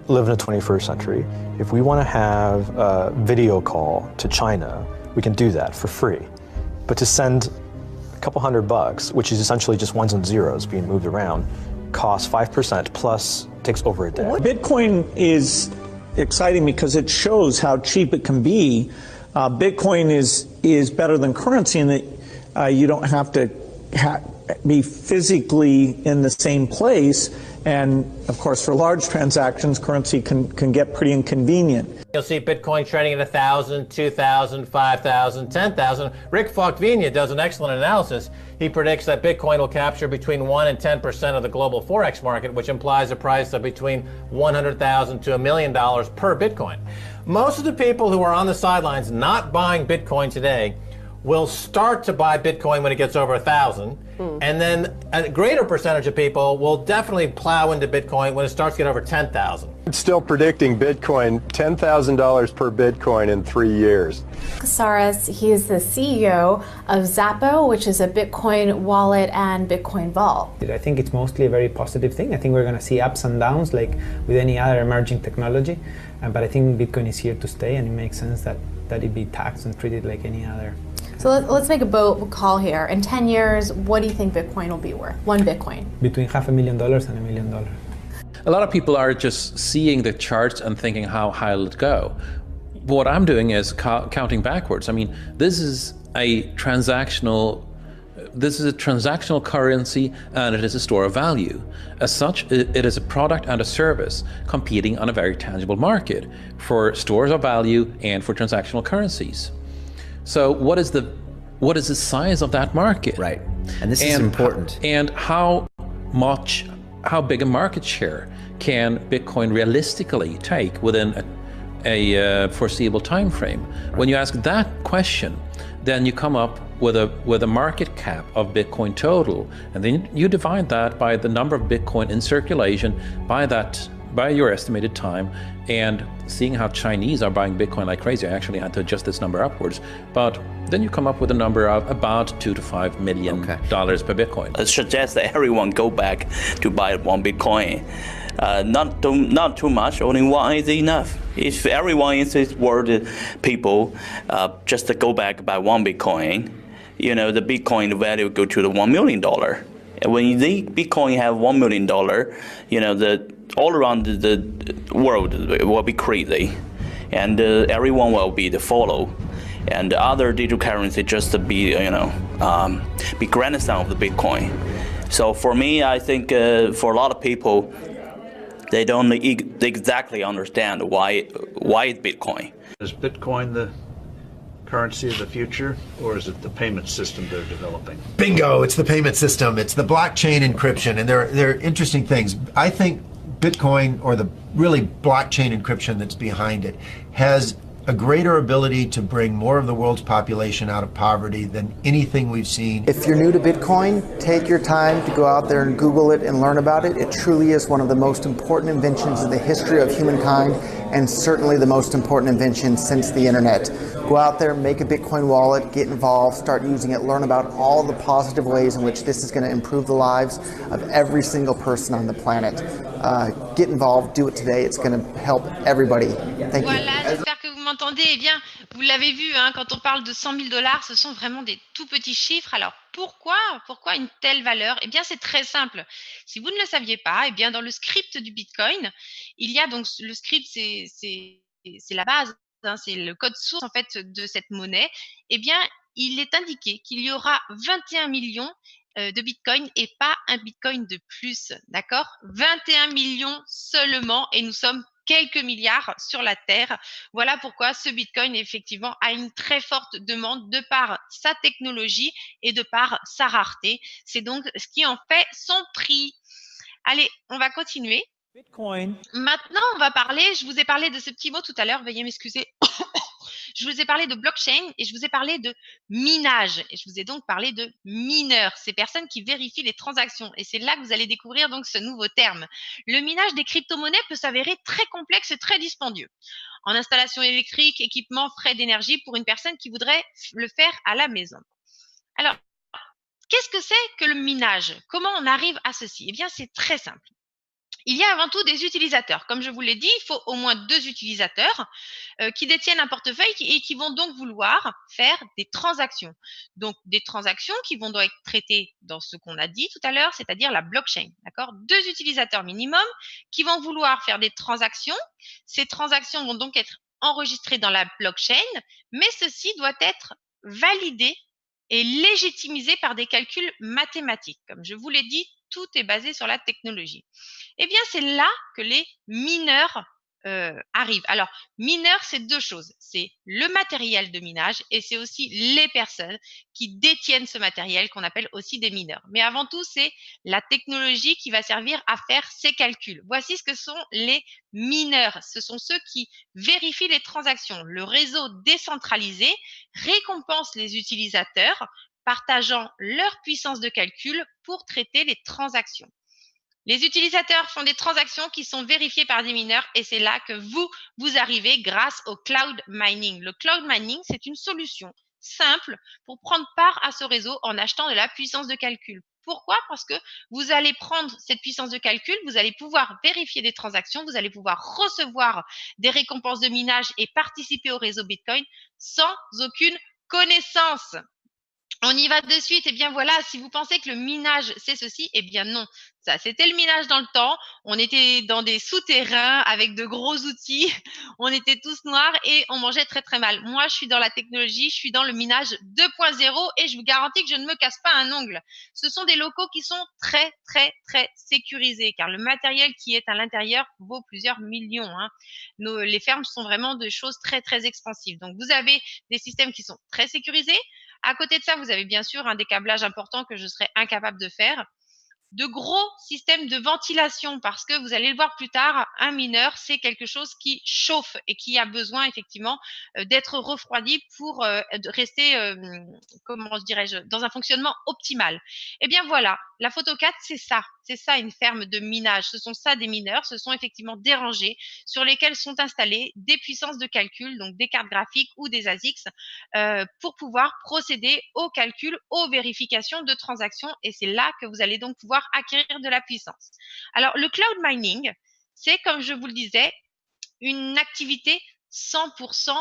live in the 21st century. If we want to have a video call to China, we can do that for free. But to send a couple $100, which is essentially just ones and zeros being moved around, costs 5% plus takes over a day. Bitcoin is exciting because it shows how cheap it can be. Bitcoin is better than currency in that you don't have to be physically in the same place. And of course, for large transactions, currency can get pretty inconvenient. You'll see Bitcoin trading at 1,000, 2,000, 5,000, 10,000. Rick Falkvinia does an excellent analysis. He predicts that Bitcoin will capture between 1 and 10% of the global Forex market, which implies a price of between $100,000 to $1 million per Bitcoin. Most of the people who are on the sidelines not buying Bitcoin today will start to buy Bitcoin when it gets over 1,000, and then a greater percentage of people will definitely plow into Bitcoin when it starts to get over 10,000. It's still predicting Bitcoin $10,000 per Bitcoin in 3 years. Casares, he is the CEO of Zappo, which is a Bitcoin wallet and Bitcoin vault. I think it's mostly a very positive thing. I think we're going to see ups and downs like with any other emerging technology, but I think Bitcoin is here to stay, and it makes sense that it be taxed and treated like any other. So let's make a bold call here. In 10 years, what do you think Bitcoin will be worth? One Bitcoin? Between $500,000 and $1 million. A lot of people are just seeing the charts and thinking how high will it go. What I'm doing is counting backwards. I mean, this is a transactional currency, and it is a store of value. As such, it is a product and a service competing on a very tangible market for stores of value and for transactional currencies. So what is the size of that market? Right, and this is important. And how big a market share can Bitcoin realistically take within a foreseeable time frame? When you ask that question, then you come up with a market cap of Bitcoin total, and then you divide that by the number of Bitcoin in circulation by that by your estimated time, and seeing how Chinese are buying Bitcoin like crazy, I actually had to adjust this number upwards. But then you come up with a number of about $2 to $5 million per Bitcoin. I suggest that everyone go back to buy one Bitcoin. Not too much, only one is enough. If everyone in this world, people, just to go back buy one Bitcoin, you know, the Bitcoin value go to the $1 million. And when the Bitcoin have $1 million, you know, all around the world will be crazy, and everyone will be the follow, and the other digital currency just to be, you know, be grandson of the Bitcoin. So for me, I think for a lot of people, they don't exactly understand why it's Bitcoin. Is Bitcoin the currency of the future, or is it the payment system they're developing? Bingo! It's the payment system. It's the blockchain encryption, and they're interesting things. I think Bitcoin, or the really blockchain encryption that's behind it, has a greater ability to bring more of the world's population out of poverty than anything we've seen. If you're new to Bitcoin, take your time to go out there and Google it and learn about it. It truly is one of the most important inventions in the history of humankind, and certainly the most important invention since the internet. Go out there, make a Bitcoin wallet, get involved, start using it, learn about all the positive ways in which this is going to improve the lives of every single person on the planet. Get involved, do it today. It's going to help everybody. Thank you. Voilà, j'espère que vous m'entendez. Eh bien, vous l'avez vu, hein, quand on parle de 100 000 $, ce sont vraiment des tout petits chiffres. Alors, pourquoi une telle valeur? Eh bien, c'est très simple. Si vous ne le saviez pas, eh bien, dans le script du Bitcoin, il y a donc le script, c'est la base, hein, c'est le code source en fait de cette monnaie. Eh bien, il est indiqué qu'il y aura 21 millions de Bitcoin et pas un Bitcoin de plus, d'accord? 21 millions seulement, et nous sommes quelques milliards sur la Terre. Voilà pourquoi ce Bitcoin, effectivement, a une très forte demande de par sa technologie et de par sa rareté. C'est donc ce qui en fait son prix. Allez, on va continuer. Bitcoin. Maintenant, on va parler, je vous ai parlé de ce petit mot tout à l'heure, veuillez m'excuser. Je vous ai parlé de blockchain et je vous ai parlé de minage. Et je vous ai donc parlé de mineurs, ces personnes qui vérifient les transactions. Et c'est là que vous allez découvrir donc ce nouveau terme. Le minage des crypto-monnaies peut s'avérer très complexe et très dispendieux. En installation électrique, équipement, frais d'énergie pour une personne qui voudrait le faire à la maison. Alors, qu'est-ce que c'est que le minage? Comment on arrive à ceci? Eh bien, c'est très simple. Il y a avant tout des utilisateurs. Comme je vous l'ai dit, il faut au moins 2 utilisateurs qui détiennent un portefeuille et qui vont donc vouloir faire des transactions. Donc, des transactions qui vont donc être traitées dans ce qu'on a dit tout à l'heure, c'est-à-dire la blockchain. D'accord? 2 utilisateurs minimum qui vont vouloir faire des transactions. Ces transactions vont donc être enregistrées dans la blockchain, mais ceci doit être validé et légitimisé par des calculs mathématiques. Comme je vous l'ai dit, tout est basé sur la technologie. Eh bien, c'est là que les mineurs arrivent. Alors, mineurs, c'est 2 choses. C'est le matériel de minage et c'est aussi les personnes qui détiennent ce matériel qu'on appelle aussi des mineurs. Mais avant tout, c'est la technologie qui va servir à faire ces calculs. Voici ce que sont les mineurs. Ce sont ceux qui vérifient les transactions. Le réseau décentralisé récompense les utilisateurs partageant leur puissance de calcul pour traiter les transactions. Les utilisateurs font des transactions qui sont vérifiées par des mineurs et c'est là que vous arrivez grâce au cloud mining. Le cloud mining, c'est une solution simple pour prendre part à ce réseau en achetant de la puissance de calcul. Pourquoi? Parce que vous allez prendre cette puissance de calcul, vous allez pouvoir vérifier des transactions, vous allez pouvoir recevoir des récompenses de minage et participer au réseau Bitcoin sans aucune connaissance. On y va de suite. Eh bien voilà, si vous pensez que le minage c'est ceci, eh bien non. Ça, c'était le minage dans le temps. On était dans des souterrains avec de gros outils. On était tous noirs et on mangeait très très mal. Moi, je suis dans la technologie, je suis dans le minage 2.0 et je vous garantis que je ne me casse pas un ongle. Ce sont des locaux qui sont très très très sécurisés car le matériel qui est à l'intérieur vaut plusieurs millions. Hein. Les fermes sont vraiment de choses très très expansives. Donc, vous avez des systèmes qui sont très sécurisés. À côté de ça, vous avez bien sûr un décablage important que je serais incapable de faire. De gros systèmes de ventilation parce que vous allez le voir plus tard, un mineur, c'est quelque chose qui chauffe et qui a besoin effectivement d'être refroidi pour rester, comment dirais-je, dans un fonctionnement optimal. Eh bien voilà, la photo 4, c'est ça. C'est ça une ferme de minage. Ce sont ça des mineurs. Ce sont effectivement des rangées sur lesquelles sont installées des puissances de calcul, donc des cartes graphiques ou des ASICs, pour pouvoir procéder au calcul, aux vérifications de transactions. Et c'est là que vous allez donc pouvoir acquérir de la puissance. Alors, le cloud mining, c'est, comme je vous le disais, une activité 100%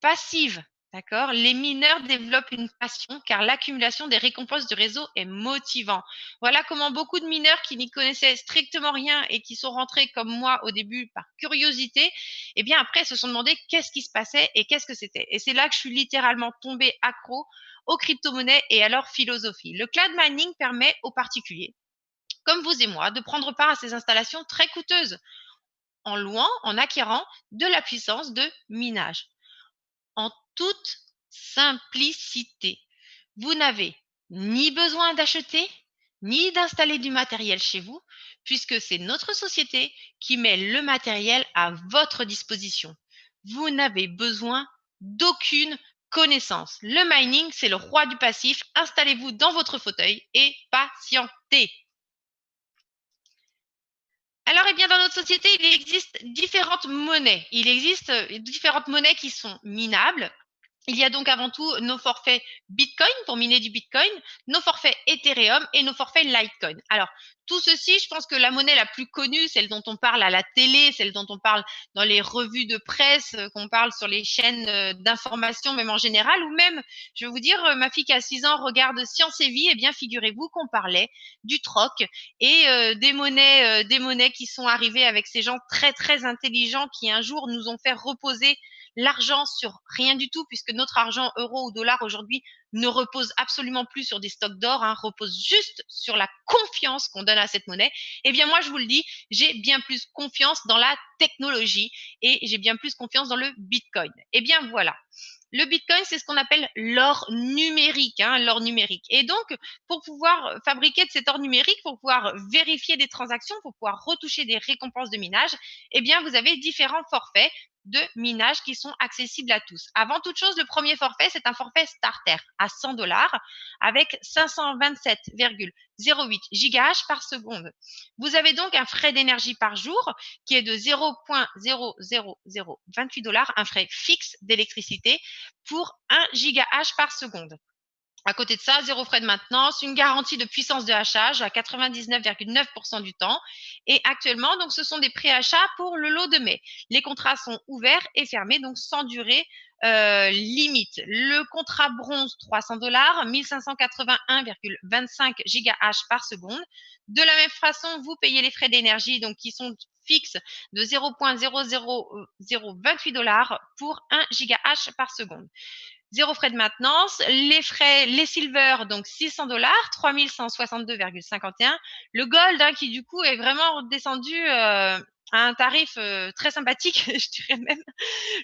passive. D'accord? Les mineurs développent une passion car l'accumulation des récompenses du réseau est motivant. Voilà comment beaucoup de mineurs qui n'y connaissaient strictement rien et qui sont rentrés comme moi au début par curiosité, eh bien après se sont demandé qu'est-ce qui se passait et qu'est-ce que c'était. Et c'est là que je suis littéralement tombée accro aux crypto-monnaies et à leur philosophie. Le cloud mining permet aux particuliers, comme vous et moi, de prendre part à ces installations très coûteuses en louant, en acquérant de la puissance de minage. En toute simplicité, vous n'avez ni besoin d'acheter, ni d'installer du matériel chez vous, puisque c'est notre société qui met le matériel à votre disposition. Vous n'avez besoin d'aucune connaissance. Le mining, c'est le roi du passif. Installez-vous dans votre fauteuil et patientez. Alors, eh bien, dans notre société, il existe différentes monnaies. Il existe différentes monnaies qui sont minables. Il y a donc avant tout nos forfaits Bitcoin pour miner du Bitcoin, nos forfaits Ethereum et nos forfaits Litecoin. Alors, tout ceci, je pense que la monnaie la plus connue, celle dont on parle à la télé, celle dont on parle dans les revues de presse, qu'on parle sur les chaînes d'information même en général, ou même, je vais vous dire, ma fille qui a 6 ans regarde Science et Vie, eh bien, figurez-vous qu'on parlait du troc et des monnaies qui sont arrivées avec ces gens très, très intelligents qui un jour nous ont fait reposer l'argent sur rien du tout, puisque notre argent euro ou dollar aujourd'hui ne repose absolument plus sur des stocks d'or, repose juste sur la confiance qu'on donne à cette monnaie. Eh bien, moi, je vous le dis, j'ai bien plus confiance dans la technologie et j'ai bien plus confiance dans le Bitcoin. Eh bien, voilà. Le Bitcoin, c'est ce qu'on appelle l'or numérique, l'or numérique. Et donc, pour pouvoir fabriquer de cet or numérique, pour pouvoir vérifier des transactions, pour pouvoir retoucher des récompenses de minage, eh bien, vous avez différents forfaits de minage qui sont accessibles à tous. Avant toute chose, le premier forfait, c'est un forfait starter à 100 $ avec 527,08 gigahash par seconde. Vous avez donc un frais d'énergie par jour qui est de 0,00028 $, un frais fixe d'électricité pour 1 gigahash par seconde. À côté de ça, 0 frais de maintenance, une garantie de puissance de hachage à 99,9% du temps. Et actuellement, donc, ce sont des préachats pour le lot de mai. Les contrats sont ouverts et fermés, donc sans durée limite. Le contrat bronze, 300 $, 1581,25 gigahash par seconde. De la même façon, vous payez les frais d'énergie, donc qui sont fixes de 0,00028 $ pour 1 gigahash par seconde. 0 frais de maintenance, les silver, donc 600 $, 3162,51. Le gold, qui du coup est vraiment descendu à un tarif très sympathique, je dirais même.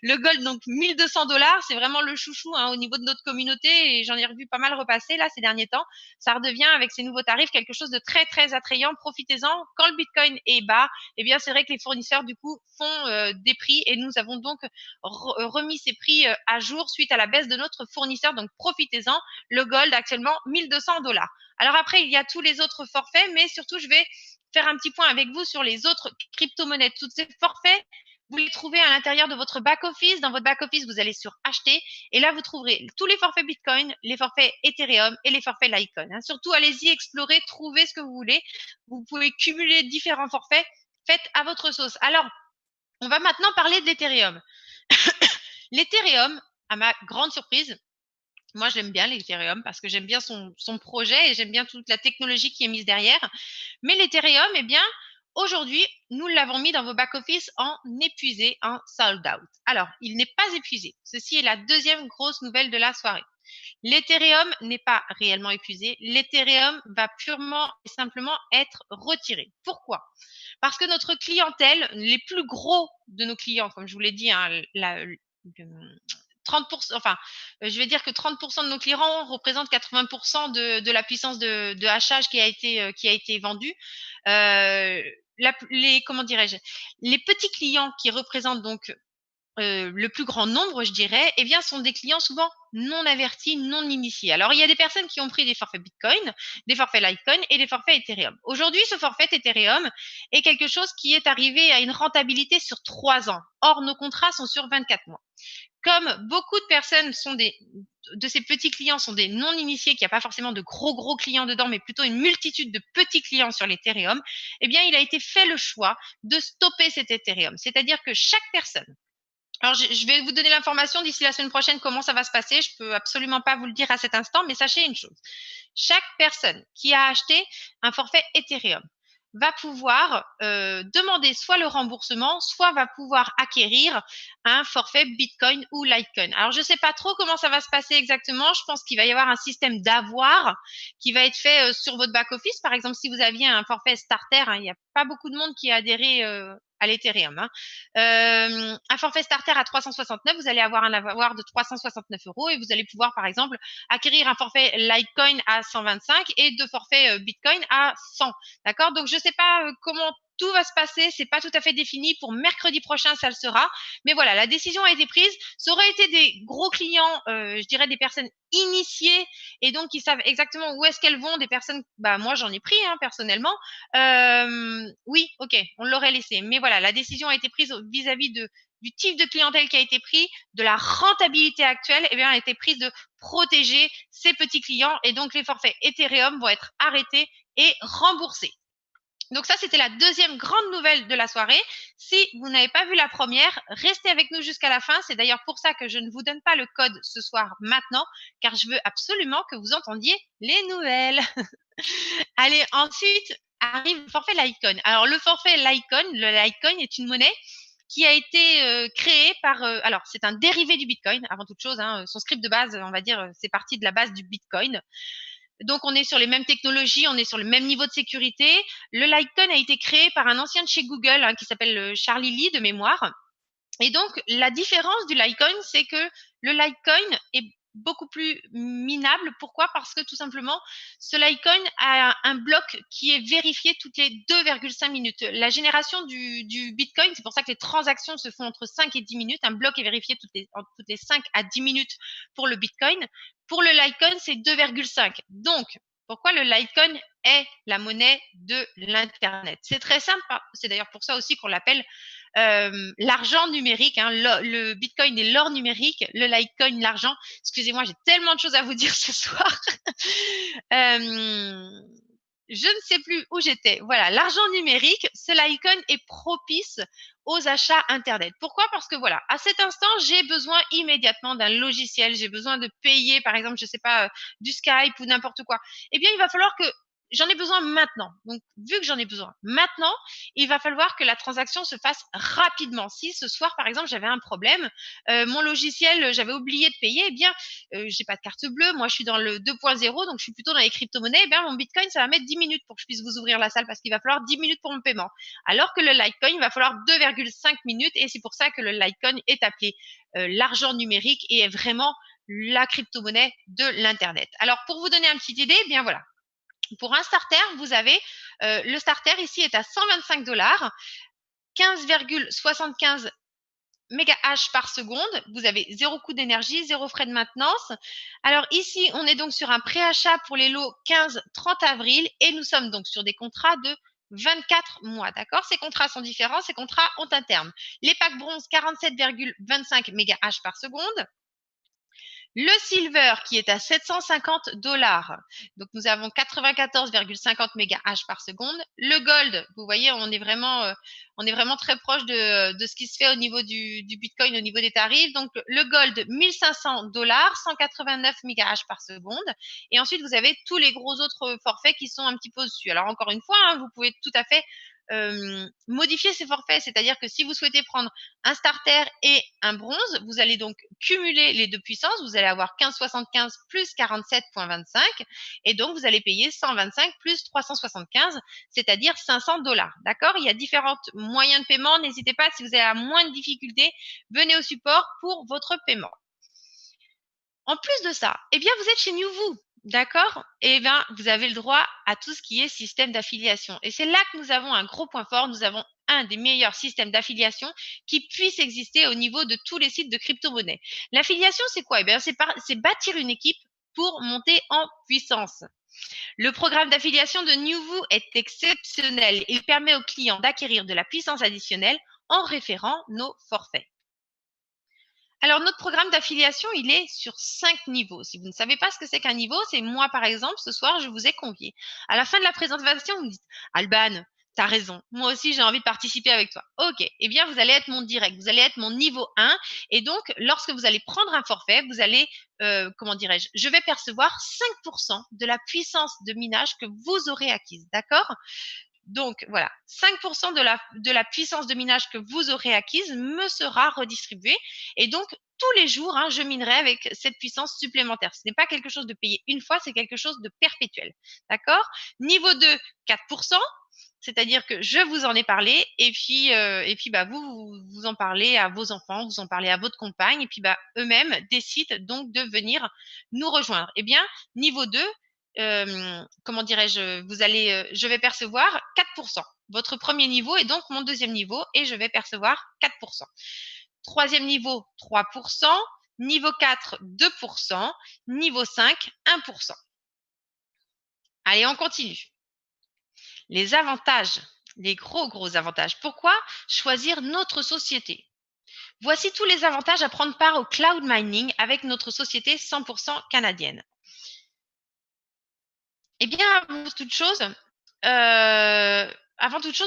Le gold, donc 1200 $, c'est vraiment le chouchou au niveau de notre communauté et j'en ai revu pas mal repasser là ces derniers temps. Ça redevient avec ces nouveaux tarifs quelque chose de très très attrayant. Profitez-en. Quand le Bitcoin est bas, eh bien c'est vrai que les fournisseurs du coup font des prix et nous avons donc remis ces prix à jour suite à la baisse de notre fournisseur. Donc profitez-en. Le gold actuellement 1200 $. Alors après il y a tous les autres forfaits, mais surtout je vais faire un petit point avec vous sur les autres crypto-monnaies. Tous ces forfaits, vous les trouvez à l'intérieur de votre back-office. Dans votre back-office, vous allez sur Acheter et là, vous trouverez tous les forfaits Bitcoin, les forfaits Ethereum et les forfaits Litecoin. Surtout, allez-y, explorez, trouvez ce que vous voulez. Vous pouvez cumuler différents forfaits. Faites à votre sauce. Alors, on va maintenant parler de l'Ethereum. L'Ethereum, à ma grande surprise, moi, je l'aime bien, l'Ethereum, parce que j'aime bien son projet et j'aime bien toute la technologie qui est mise derrière. Mais l'Ethereum, eh bien, aujourd'hui, nous l'avons mis dans vos back-office en épuisé, en sold out. Alors, il n'est pas épuisé. Ceci est la deuxième grosse nouvelle de la soirée. L'Ethereum n'est pas réellement épuisé. L'Ethereum va purement et simplement être retiré. Pourquoi? Parce que notre clientèle, les plus gros de nos clients, comme je vous l'ai dit, 30%, enfin, je vais dire que 30% de nos clients représentent 80% de la puissance de hachage qui a été vendue. Comment dirais-je, les petits clients qui représentent donc le plus grand nombre, je dirais, eh bien, sont des clients souvent non avertis, non initiés. Alors, il y a des personnes qui ont pris des forfaits Bitcoin, des forfaits Litecoin et des forfaits Ethereum. Aujourd'hui, ce forfait Ethereum est quelque chose qui est arrivé à une rentabilité sur 3 ans. Or, nos contrats sont sur 24 mois. Comme beaucoup de personnes de ces petits clients sont des non-initiés, qu'il n'y a pas forcément de gros clients dedans, mais plutôt une multitude de petits clients sur l'Ethereum, eh bien, il a été fait le choix de stopper cet Ethereum. C'est-à-dire que chaque personne, alors, je vais vous donner l'information d'ici la semaine prochaine comment ça va se passer. Je peux absolument pas vous le dire à cet instant, mais sachez une chose. Chaque personne qui a acheté un forfait Ethereum va pouvoir demander soit le remboursement, soit va pouvoir acquérir un forfait Bitcoin ou Litecoin. Alors, je ne sais pas trop comment ça va se passer exactement. Je pense qu'il va y avoir un système d'avoir qui va être fait sur votre back-office. Par exemple, si vous aviez un forfait starter, hein, il n'y a pas beaucoup de monde qui a adhéré à l'Ethereum. Hein. Un forfait starter à 369, vous allez avoir un avoir de 369 € et vous allez pouvoir, par exemple, acquérir un forfait Litecoin à 125 et 2 forfaits Bitcoin à 100. D'accord? Donc, je ne sais pas comment tout va se passer, c'est pas tout à fait défini. Pour mercredi prochain, ça le sera. Mais voilà, la décision a été prise. Ça aurait été des gros clients, je dirais des personnes initiées et donc qui savent exactement où est-ce qu'elles vont. Des personnes, bah moi j'en ai pris hein, personnellement. Oui, ok, on l'aurait laissé. Mais voilà, la décision a été prise vis-à-vis du type de clientèle qui a été pris, de la rentabilité actuelle, eh bien, a été prise de protéger ces petits clients et donc les forfaits Ethereum vont être arrêtés et remboursés. Donc ça, c'était la deuxième grande nouvelle de la soirée. Si vous n'avez pas vu la première, restez avec nous jusqu'à la fin. C'est d'ailleurs pour ça que je ne vous donne pas le code ce soir maintenant, car je veux absolument que vous entendiez les nouvelles. Allez, ensuite arrive le forfait Litecoin. Alors le forfait Litecoin, le Litecoin est une monnaie qui a été créée par, alors c'est un dérivé du Bitcoin avant toute chose, hein, son script de base, on va dire, c'est parti de la base du Bitcoin. Donc, on est sur les mêmes technologies, on est sur le même niveau de sécurité. Le Litecoin a été créé par un ancien de chez Google hein, qui s'appelle Charlie Lee de mémoire. Et donc, la différence du Litecoin, c'est que le Litecoin est beaucoup plus minable. Pourquoi? Parce que tout simplement, ce Litecoin a un bloc qui est vérifié toutes les 2,5 minutes. La génération du Bitcoin, c'est pour ça que les transactions se font entre 5 et 10 minutes. Un bloc est vérifié toutes les 5 à 10 minutes pour le Bitcoin. Pour le Litecoin, c'est 2,5. Donc, pourquoi le Litecoin est la monnaie de l'Internet? C'est très simple. C'est d'ailleurs pour ça aussi qu'on l'appelle l'argent numérique. Hein. Le Bitcoin est l'or numérique, le Litecoin l'argent. Excusez-moi, j'ai tellement de choses à vous dire ce soir. Je ne sais plus où j'étais. Voilà, l'argent numérique, ce Litecoin est propice aux achats Internet. Pourquoi? Parce que voilà, à cet instant, j'ai besoin immédiatement d'un logiciel. J'ai besoin de payer, par exemple, je sais pas, du Skype ou n'importe quoi. Eh bien, il va falloir que j'en ai besoin maintenant. Donc, vu que j'en ai besoin maintenant, il va falloir que la transaction se fasse rapidement. Si ce soir, par exemple, j'avais un problème, mon logiciel, j'avais oublié de payer, eh bien, j'ai pas de carte bleue. Moi, je suis dans le 2.0, donc je suis plutôt dans les crypto-monnaies. Eh bien, mon Bitcoin, ça va mettre 10 minutes pour que je puisse vous ouvrir la salle parce qu'il va falloir 10 minutes pour mon paiement. Alors que le Litecoin, il va falloir 2,5 minutes et c'est pour ça que le Litecoin est appelé l'argent numérique et est vraiment la crypto-monnaie de l'Internet. Alors, pour vous donner une petite idée, eh bien voilà. Pour un starter, vous avez le starter ici est à 125 $, 15,75 mégahash par seconde. Vous avez 0 coût d'énergie, 0 frais de maintenance. Alors ici, on est donc sur un préachat pour les lots 15-30 avril et nous sommes donc sur des contrats de 24 mois, d'accord? Ces contrats sont différents, ces contrats ont un terme. Les packs bronze, 47,25 mégahash par seconde. Le silver qui est à 750 $. Donc, nous avons 94,50 mégahash par seconde. Le gold, vous voyez, on est vraiment très proche de ce qui se fait au niveau du Bitcoin, au niveau des tarifs. Donc, le gold, 1500 $, 189 mégahash par seconde. Et ensuite, vous avez tous les gros autres forfaits qui sont un petit peu au-dessus. Alors, encore une fois, hein, vous pouvez tout à fait modifier ces forfaits, c'est-à-dire que si vous souhaitez prendre un starter et un bronze, vous allez donc cumuler les deux puissances, vous allez avoir 15,75 plus 47,25 et donc vous allez payer 125 plus 375, c'est-à-dire 500 $. D'accord? Il y a différents moyens de paiement, n'hésitez pas, si vous avez à moins de difficultés, venez au support pour votre paiement. En plus de ça, eh bien vous êtes chez NewVoo. D'accord? Eh bien, vous avez le droit à tout ce qui est système d'affiliation. Et c'est là que nous avons un gros point fort. Nous avons un des meilleurs systèmes d'affiliation qui puisse exister au niveau de tous les sites de crypto-monnaie. L'affiliation, c'est quoi? Eh bien, c'est bâtir une équipe pour monter en puissance. Le programme d'affiliation de NewVoo est exceptionnel. Il permet aux clients d'acquérir de la puissance additionnelle en référant nos forfaits. Alors, notre programme d'affiliation, il est sur 5 niveaux. Si vous ne savez pas ce que c'est qu'un niveau, c'est moi, par exemple, ce soir, je vous ai convié. À la fin de la présentation, vous me dites « Alban, tu as raison. Moi aussi, j'ai envie de participer avec toi. » Ok. Eh bien, vous allez être mon direct. Vous allez être mon niveau 1. Et donc, lorsque vous allez prendre un forfait, vous allez, comment dirais-je, je vais percevoir 5% de la puissance de minage que vous aurez acquise. D'accord? Donc, voilà, 5% de la puissance de minage que vous aurez acquise me sera redistribuée. Et donc, tous les jours, je minerai avec cette puissance supplémentaire. Ce n'est pas quelque chose de payé une fois, c'est quelque chose de perpétuel. D'accord? Niveau 2, 4%. C'est-à-dire que je vous en ai parlé et puis vous en parlez à vos enfants, vous en parlez à votre compagne et puis eux-mêmes décident donc de venir nous rejoindre. Eh bien, niveau 2, comment dirais-je, je vais percevoir 4%. Votre premier niveau est donc mon deuxième niveau et je vais percevoir 4%. Troisième niveau, 3%. Niveau 4, 2%. Niveau 5, 1%. Allez, on continue. Les avantages, les gros avantages. Pourquoi choisir notre société? Voici tous les avantages à prendre part au cloud mining avec notre société 100% canadienne. Eh bien, avant toute chose,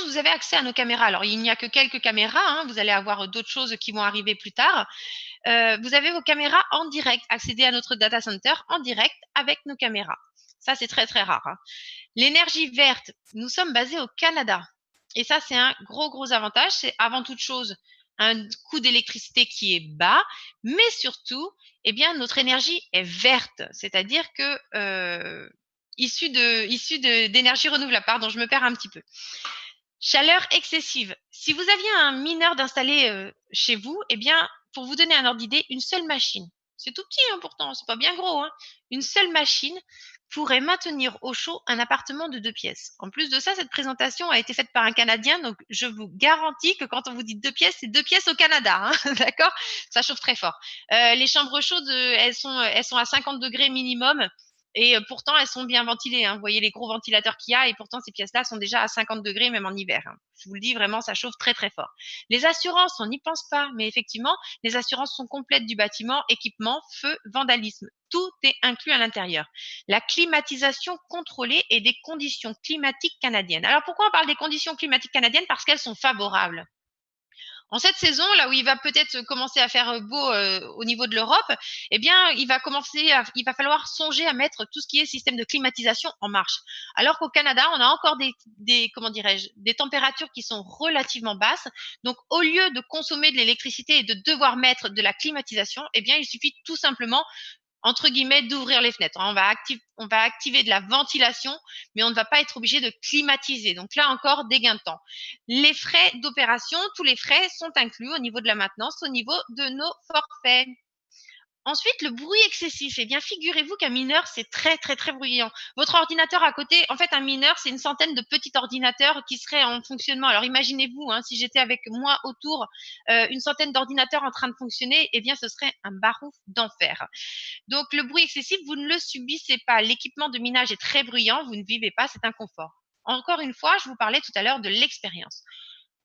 vous avez accès à nos caméras. Alors, il n'y a que quelques caméras. Vous allez avoir d'autres choses qui vont arriver plus tard. Vous avez vos caméras en direct. Accéder à notre data center en direct avec nos caméras. Ça, c'est très rare. L'énergie verte, nous sommes basés au Canada. Et ça, c'est un gros avantage. C'est avant toute chose un coût d'électricité qui est bas, mais surtout, eh bien, notre énergie est verte. C'est-à-dire que issue d'énergie renouvelable. Pardon, je me perds un petit peu. Chaleur excessive. Si vous aviez un mineur d'installer chez vous, eh bien, pour vous donner un ordre d'idée, une seule machine, c'est tout petit pourtant, c'est pas bien gros, une seule machine pourrait maintenir au chaud un appartement de 2 pièces. En plus de ça, cette présentation a été faite par un Canadien, donc je vous garantis que quand on vous dit 2 pièces, c'est 2 pièces au Canada, d'accord? Ça chauffe très fort. Les chambres chaudes, elles sont à 50 degrés minimum. Et pourtant, elles sont bien ventilées. Vous voyez les gros ventilateurs qu'il y a et pourtant, ces pièces-là sont déjà à 50 degrés, même en hiver. Je vous le dis, vraiment, ça chauffe très fort. Les assurances, on n'y pense pas. Mais effectivement, les assurances sont complètes du bâtiment, équipement, feu, vandalisme. Tout est inclus à l'intérieur. La climatisation contrôlée et des conditions climatiques canadiennes. Alors, pourquoi on parle des conditions climatiques canadiennes? Parce qu'elles sont favorables. En cette saison, là où il va peut-être commencer à faire beau au niveau de l'Europe, eh bien, il va falloir songer à mettre tout ce qui est système de climatisation en marche. Alors qu'au Canada, on a encore des températures qui sont relativement basses. Donc, au lieu de consommer de l'électricité et de devoir mettre de la climatisation, eh bien, il suffit tout simplement entre guillemets, d'ouvrir les fenêtres. On va activer de la ventilation, mais on ne va pas être obligé de climatiser. Donc là encore, des gains de temps. Les frais d'opération, tous les frais sont inclus au niveau de la maintenance, au niveau de nos forfaits. Ensuite, le bruit excessif. Eh bien, figurez-vous qu'un mineur, c'est très bruyant. Votre ordinateur à côté, en fait, un mineur, c'est une centaine de petits ordinateurs qui seraient en fonctionnement. Alors, imaginez-vous, si j'étais avec moi autour, une centaine d'ordinateurs en train de fonctionner, eh bien, ce serait un barouf d'enfer. Donc, le bruit excessif, vous ne le subissez pas. L'équipement de minage est très bruyant, vous ne vivez pas, c'est un confort. Encore une fois, je vous parlais tout à l'heure de l'expérience.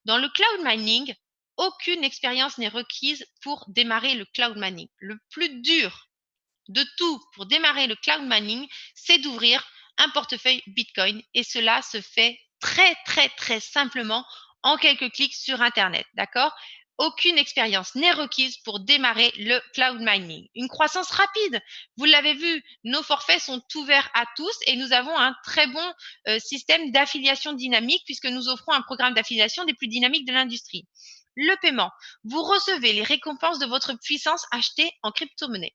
Dans le cloud mining, aucune expérience n'est requise pour démarrer le cloud mining. Le plus dur de tout pour démarrer le cloud mining, c'est d'ouvrir un portefeuille Bitcoin et cela se fait très simplement en quelques clics sur Internet, d'accord? Aucune expérience n'est requise pour démarrer le cloud mining. Une croissance rapide, vous l'avez vu, nos forfaits sont ouverts à tous et nous avons un très bon système d'affiliation dynamique puisque nous offrons un programme d'affiliation des plus dynamiques de l'industrie. Le paiement, vous recevez les récompenses de votre puissance achetée en crypto-monnaie.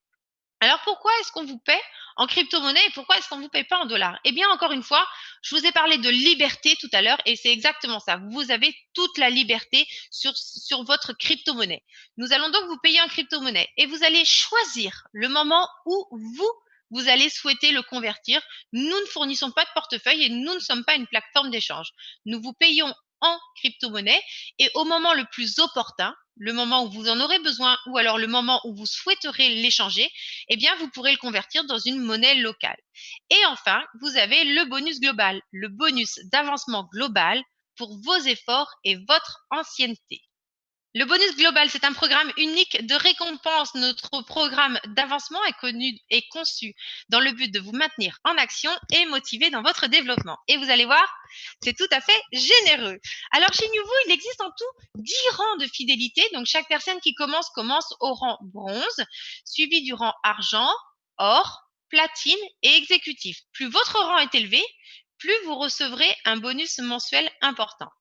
Alors, pourquoi est-ce qu'on vous paie en crypto-monnaie et pourquoi est-ce qu'on ne vous paie pas en dollars? Eh bien, encore une fois, je vous ai parlé de liberté tout à l'heure et c'est exactement ça. Vous avez toute la liberté sur votre crypto-monnaie. Nous allons donc vous payer en crypto-monnaie et vous allez choisir le moment où vous allez souhaiter le convertir. Nous ne fournissons pas de portefeuille et nous ne sommes pas une plateforme d'échange. Nous vous payons en crypto-monnaie et au moment le plus opportun, le moment où vous en aurez besoin ou alors le moment où vous souhaiterez l'échanger, eh bien, vous pourrez le convertir dans une monnaie locale. Et enfin, vous avez le bonus global, le bonus d'avancement global pour vos efforts et votre ancienneté. Le bonus global, c'est un programme unique de récompense. Notre programme d'avancement est conçu dans le but de vous maintenir en action et motivé dans votre développement. Et vous allez voir, c'est tout à fait généreux. Alors, chez Newvoo, il existe en tout 10 rangs de fidélité. Donc, chaque personne qui commence au rang bronze, suivi du rang argent, or, platine et exécutif. Plus votre rang est élevé, plus vous recevrez un bonus mensuel important.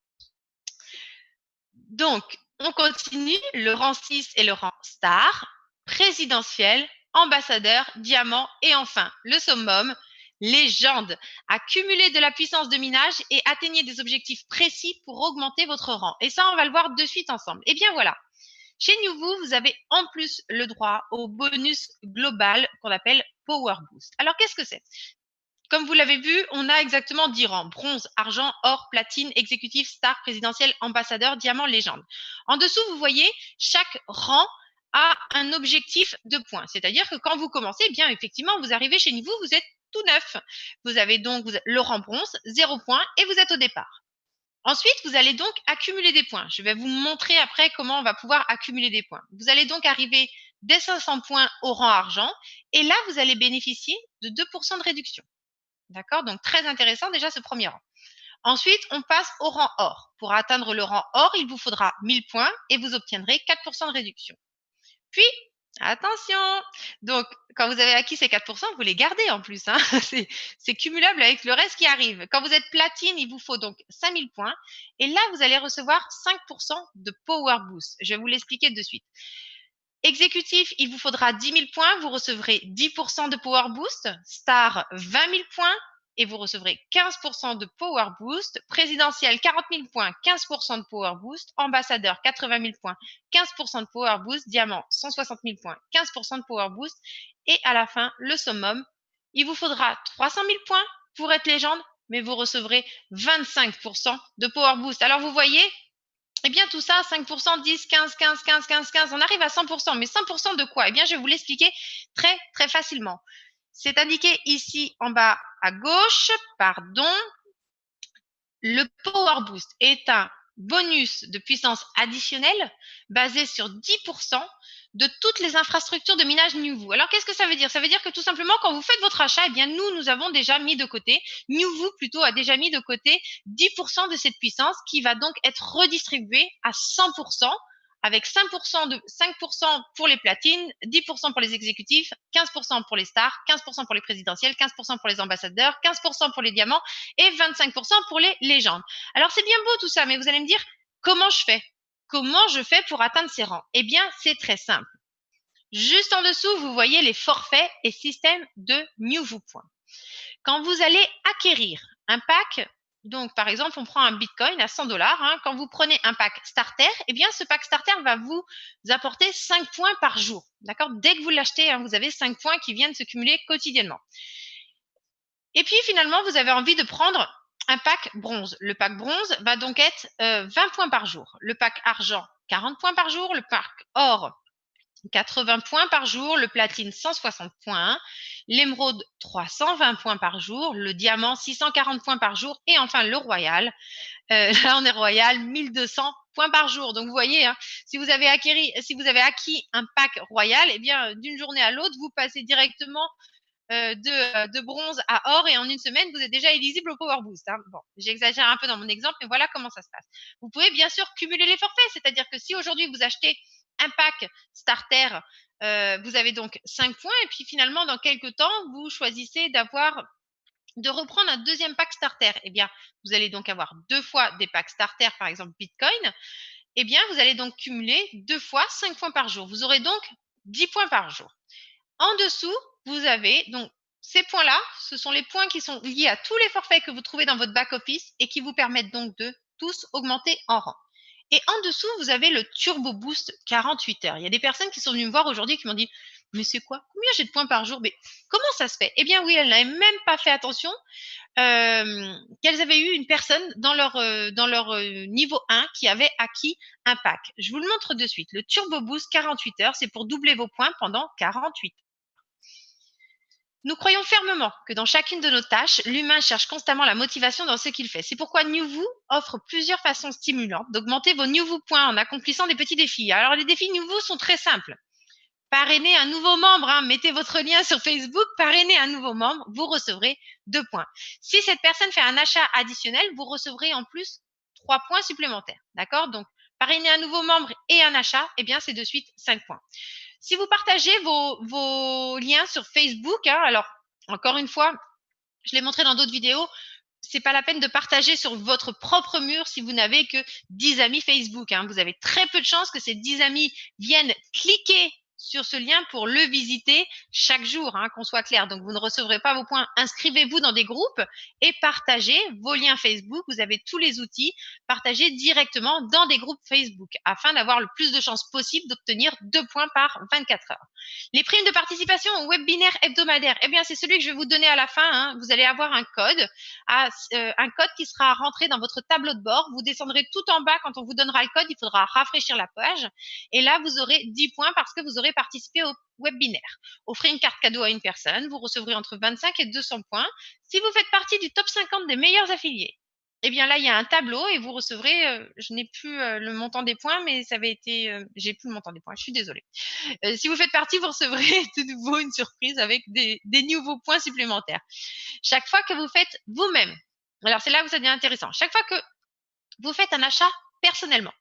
Donc, on continue, le rang 6 et le rang star, présidentiel, ambassadeur, diamant et enfin le summum, légende. Accumulez de la puissance de minage et atteignez des objectifs précis pour augmenter votre rang. Et ça, on va le voir de suite ensemble. Et bien voilà, chez Newvoo, vous avez en plus le droit au bonus global qu'on appelle Power Boost. Alors, qu'est-ce que c'est ? Comme vous l'avez vu, on a exactement 10 rangs. Bronze, argent, or, platine, exécutif, star, présidentiel, ambassadeur, diamant, légende. En dessous, vous voyez, chaque rang a un objectif de points. C'est-à-dire que quand vous commencez, eh bien effectivement, vous arrivez chez Newvoo, vous êtes tout neuf. Vous avez donc le rang bronze, 0 points, et vous êtes au départ. Ensuite, vous allez donc accumuler des points. Je vais vous montrer après comment on va pouvoir accumuler des points. Vous allez donc arriver dès 500 points au rang argent, et là, vous allez bénéficier de 2% de réduction. D'accord? Donc, très intéressant déjà ce premier rang. Ensuite, on passe au rang or. Pour atteindre le rang or, il vous faudra 1000 points et vous obtiendrez 4% de réduction. Puis, attention! Donc, quand vous avez acquis ces 4%, vous les gardez en plus. Hein. C'est cumulable avec le reste qui arrive. Quand vous êtes platine, il vous faut donc 5000 points. Et là, vous allez recevoir 5% de Power Boost. Je vais vous l'expliquer de suite. Exécutif, il vous faudra 10 000 points, vous recevrez 10% de Power Boost. Star, 20 000 points et vous recevrez 15% de Power Boost. Présidentiel, 40 000 points, 15% de Power Boost. Ambassadeur, 80 000 points, 15% de Power Boost. Diamant, 160 000 points, 15% de Power Boost. Et à la fin, le summum, il vous faudra 300 000 points pour être légende, mais vous recevrez 25% de Power Boost. Alors vous voyez, eh bien, tout ça, 5%, 10, 15, 15, 15, 15, 15, on arrive à 100%. Mais 100% de quoi? Eh bien, je vais vous l'expliquer très, très facilement. C'est indiqué ici en bas à gauche, pardon. Le Power Boost est un bonus de puissance additionnelle basé sur 10% de toutes les infrastructures de minage Newvoo. Alors, qu'est-ce que ça veut dire? Ça veut dire que tout simplement, quand vous faites votre achat, eh bien, nous avons déjà mis de côté, Newvoo plutôt a déjà mis de côté 10% de cette puissance qui va donc être redistribuée à 100% avec 5% pour les platines, 10% pour les exécutifs, 15% pour les stars, 15% pour les présidentielles, 15% pour les ambassadeurs, 15% pour les diamants et 25% pour les légendes. Alors, c'est bien beau tout ça, mais vous allez me dire, comment je fais? Comment je fais pour atteindre ces rangs? Eh bien, c'est très simple. Juste en dessous, vous voyez les forfaits et systèmes de Newvoo Points. Quand vous allez acquérir un pack, donc par exemple, on prend un Bitcoin à 100 $, hein, quand vous prenez un pack starter, eh bien ce pack starter va vous apporter 5 points par jour. D'accord? Dès que vous l'achetez, hein, vous avez 5 points qui viennent se cumuler quotidiennement. Et puis finalement, vous avez envie de prendre un pack bronze. Le pack bronze va donc être 20 points par jour. Le pack argent, 40 points par jour. Le pack or, 80 points par jour. Le platine, 160 points. L'émeraude, 320 points par jour. Le diamant, 640 points par jour. Et enfin, le royal. Là, on est royal, 1200 points par jour. Donc, vous voyez, hein, si vous avez acquis un pack royal, eh bien, d'une journée à l'autre, vous passez directement de bronze à or et en une semaine, vous êtes déjà éligible au Power Boost. Hein. Bon, j'exagère un peu dans mon exemple, mais voilà comment ça se passe. Vous pouvez bien sûr cumuler les forfaits, c'est-à-dire que si aujourd'hui vous achetez un pack starter, vous avez donc 5 points et puis finalement, dans quelques temps, vous choisissez de reprendre un deuxième pack starter. Eh bien, vous allez donc avoir 2 fois des packs starter, par exemple Bitcoin. Eh bien, vous allez donc cumuler 2 fois 5 points par jour. Vous aurez donc 10 points par jour. En dessous, vous avez donc ces points-là, ce sont les points qui sont liés à tous les forfaits que vous trouvez dans votre back-office et qui vous permettent donc de tous augmenter en rang. Et en dessous, vous avez le Turbo Boost 48 heures. Il y a des personnes qui sont venues me voir aujourd'hui qui m'ont dit Mais c'est quoi? Combien j'ai de points par jour? Mais comment ça se fait? Eh bien oui, elles n'avaient même pas fait attention qu'elles avaient eu une personne dans leur niveau 1 qui avait acquis un pack. Je vous le montre de suite. Le Turbo Boost 48 heures, c'est pour doubler vos points pendant 48 heures. Nous croyons fermement que dans chacune de nos tâches, l'humain cherche constamment la motivation dans ce qu'il fait. C'est pourquoi NewVoo offre plusieurs façons stimulantes d'augmenter vos NewVoo points en accomplissant des petits défis. Alors les défis NewVoo sont très simples. Parrainer un nouveau membre, hein. Mettez votre lien sur Facebook, parrainer un nouveau membre, vous recevrez 2 points. Si cette personne fait un achat additionnel, vous recevrez en plus 3 points supplémentaires. D'accord? Donc, parrainer un nouveau membre et un achat, eh bien, c'est de suite 5 points. Si vous partagez vos liens sur Facebook, hein, alors, encore une fois, je l'ai montré dans d'autres vidéos, c'est pas la peine de partager sur votre propre mur si vous n'avez que 10 amis Facebook, hein. Vous avez très peu de chances que ces 10 amis viennent cliquer sur ce lien pour le visiter chaque jour, hein, qu'on soit clair. Donc, vous ne recevrez pas vos points. Inscrivez-vous dans des groupes et partagez vos liens Facebook. Vous avez tous les outils. Partagez directement dans des groupes Facebook afin d'avoir le plus de chances possible d'obtenir 2 points par 24 heures. Les primes de participation au webinaire hebdomadaire, eh bien, c'est celui que je vais vous donner à la fin, hein. Vous allez avoir un code qui sera rentré dans votre tableau de bord. Vous descendrez tout en bas quand on vous donnera le code. Il faudra rafraîchir la page. Et là, vous aurez 10 points parce que vous aurez participé au webinaire. Offrez une carte cadeau à une personne. Vous recevrez entre 25 et 200 points. Si vous faites partie du top 50 des meilleurs affiliés, eh bien là, il y a un tableau et vous recevrez, je n'ai plus le montant des points, mais ça avait été, j'ai plus le montant des points, je suis désolée. Si vous faites partie, vous recevrez de nouveau une surprise avec des nouveaux points supplémentaires. Chaque fois que vous faites vous-même, alors c'est là où ça devient intéressant, chaque fois que vous faites un achat personnellement,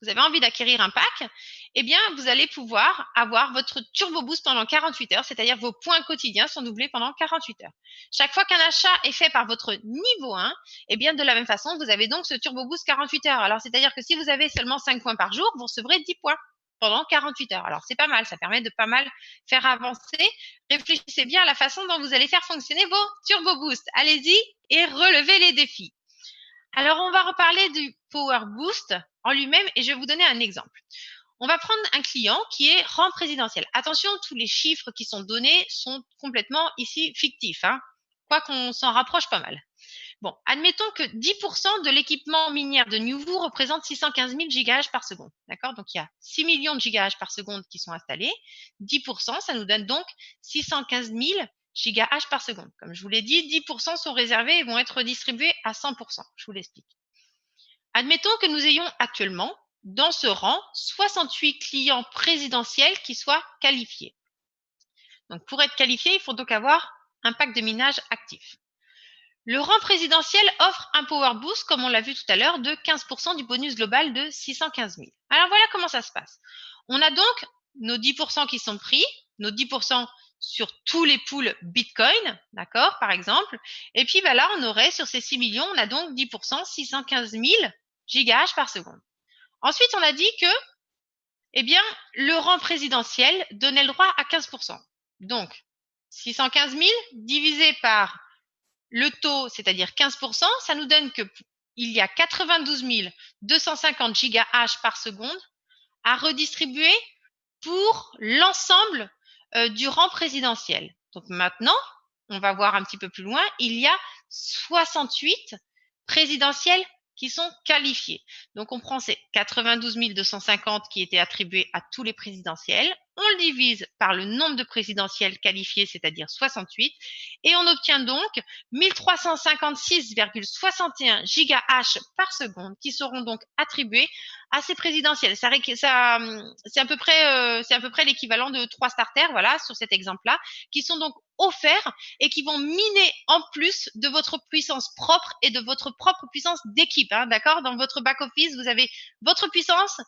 vous avez envie d'acquérir un pack, eh bien, vous allez pouvoir avoir votre Turbo Boost pendant 48 heures, c'est-à-dire vos points quotidiens sont doublés pendant 48 heures. Chaque fois qu'un achat est fait par votre niveau 1, eh bien, de la même façon, vous avez donc ce Turbo Boost 48 heures. Alors, c'est-à-dire que si vous avez seulement 5 points par jour, vous recevrez 10 points pendant 48 heures. Alors, c'est pas mal, ça permet de pas mal faire avancer. Réfléchissez bien à la façon dont vous allez faire fonctionner vos Turbo Boost. Allez-y et relevez les défis. Alors, on va reparler du Power Boost en lui-même et je vais vous donner un exemple. On va prendre un client qui est rang présidentiel. Attention, tous les chiffres qui sont donnés sont complètement ici fictifs, hein, quoi qu'on s'en rapproche pas mal. Bon, admettons que 10% de l'équipement minière de NewVoo représente 615 000 GHz par seconde. D'accord? Donc, il y a 6 millions de GHz par seconde qui sont installés. 10%, ça nous donne donc 615 000 GHz par seconde. Comme je vous l'ai dit, 10% sont réservés et vont être redistribués à 100%. Je vous l'explique. Admettons que nous ayons actuellement, dans ce rang, 68 clients présidentiels qui soient qualifiés. Donc, pour être qualifié, il faut donc avoir un pack de minage actif. Le rang présidentiel offre un Power Boost, comme on l'a vu tout à l'heure, de 15% du bonus global de 615 000. Alors, voilà comment ça se passe. On a donc nos 10% qui sont pris, nos 10% sur tous les pools Bitcoin, d'accord, par exemple. Et puis, bah là, on aurait, sur ces 6 millions, on a donc 10%, 615 000 GHz par seconde. Ensuite, on a dit que, eh bien, le rang présidentiel donnait le droit à 15%. Donc, 615 000 divisé par le taux, c'est-à-dire 15%, ça nous donne qu'il y a 92 250 GHz par seconde à redistribuer pour l'ensemble du rang présidentiel. Donc maintenant, on va voir un petit peu plus loin, il y a 68 présidentiels qui sont qualifiés. Donc, on prend ces 92 250 qui étaient attribués à tous les présidentiels, on le divise par le nombre de présidentiels qualifiés, c'est-à-dire 68, et on obtient donc 1356,61 GHz par seconde qui seront donc attribués à ces présidentiels. C'est à peu près l'équivalent de 3 starters, voilà, sur cet exemple-là, qui sont donc offerts et qui vont miner en plus de votre puissance propre et de votre propre puissance d'équipe, hein, d'accord? Dans votre back-office, vous avez votre puissance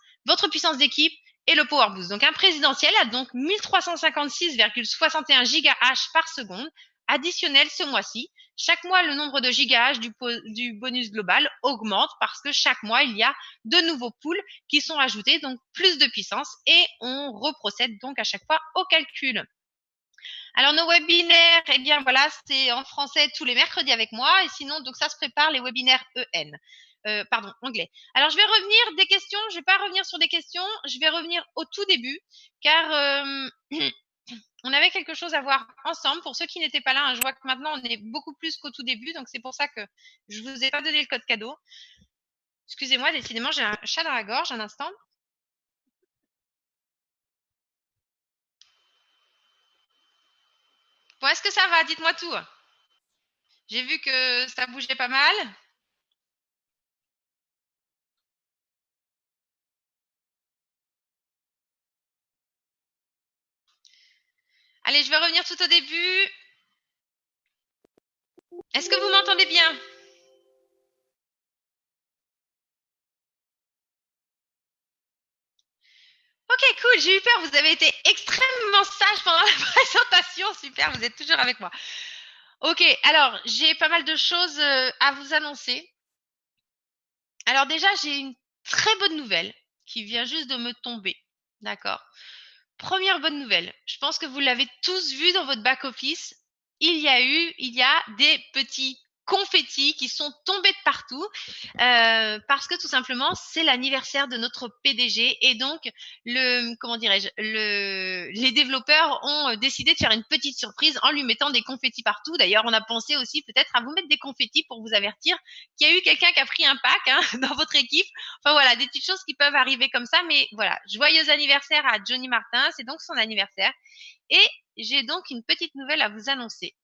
d'équipe et le Power Boost. Donc, un présidentiel a donc 1356,61 GHz par seconde additionnel ce mois-ci. Chaque mois, le nombre de GHz du bonus global augmente parce que chaque mois, il y a de nouveaux pools qui sont ajoutés, donc plus de puissance et on reprocède donc à chaque fois au calcul. Alors, nos webinaires, eh bien, voilà, c'est en français tous les mercredis avec moi et sinon, donc ça se prépare les webinaires EN. Anglais. Alors, je vais revenir des questions. Je vais pas revenir sur des questions. Je vais revenir au tout début, car on avait quelque chose à voir ensemble. Pour ceux qui n'étaient pas là, hein, je vois que maintenant, on est beaucoup plus qu'au tout début. Donc, c'est pour ça que je vous ai pas donné le code cadeau. Excusez-moi, décidément, j'ai un chat dans la gorge un instant. Bon, est-ce que ça va? Dites-moi tout. J'ai vu que ça bougeait pas mal. Allez, je vais revenir tout au début. Est-ce que vous m'entendez bien? Ok, cool, j'ai eu peur. Vous avez été extrêmement sage pendant la présentation. Super, vous êtes toujours avec moi. Ok, alors, j'ai pas mal de choses à vous annoncer. Alors déjà, j'ai une très bonne nouvelle qui vient juste de me tomber. D'accord. Première bonne nouvelle. Je pense que vous l'avez tous vu dans votre back-office. Il y a des petits confettis qui sont tombés de partout parce que tout simplement c'est l'anniversaire de notre PDG et donc les développeurs ont décidé de faire une petite surprise en lui mettant des confettis partout. D'ailleurs, on a pensé aussi peut-être à vous mettre des confettis pour vous avertir qu'il y a eu quelqu'un qui a pris un pack dans votre équipe. Enfin voilà, des petites choses qui peuvent arriver comme ça, mais voilà, joyeux anniversaire à Johnny Martin, c'est donc son anniversaire et j'ai donc une petite nouvelle à vous annoncer.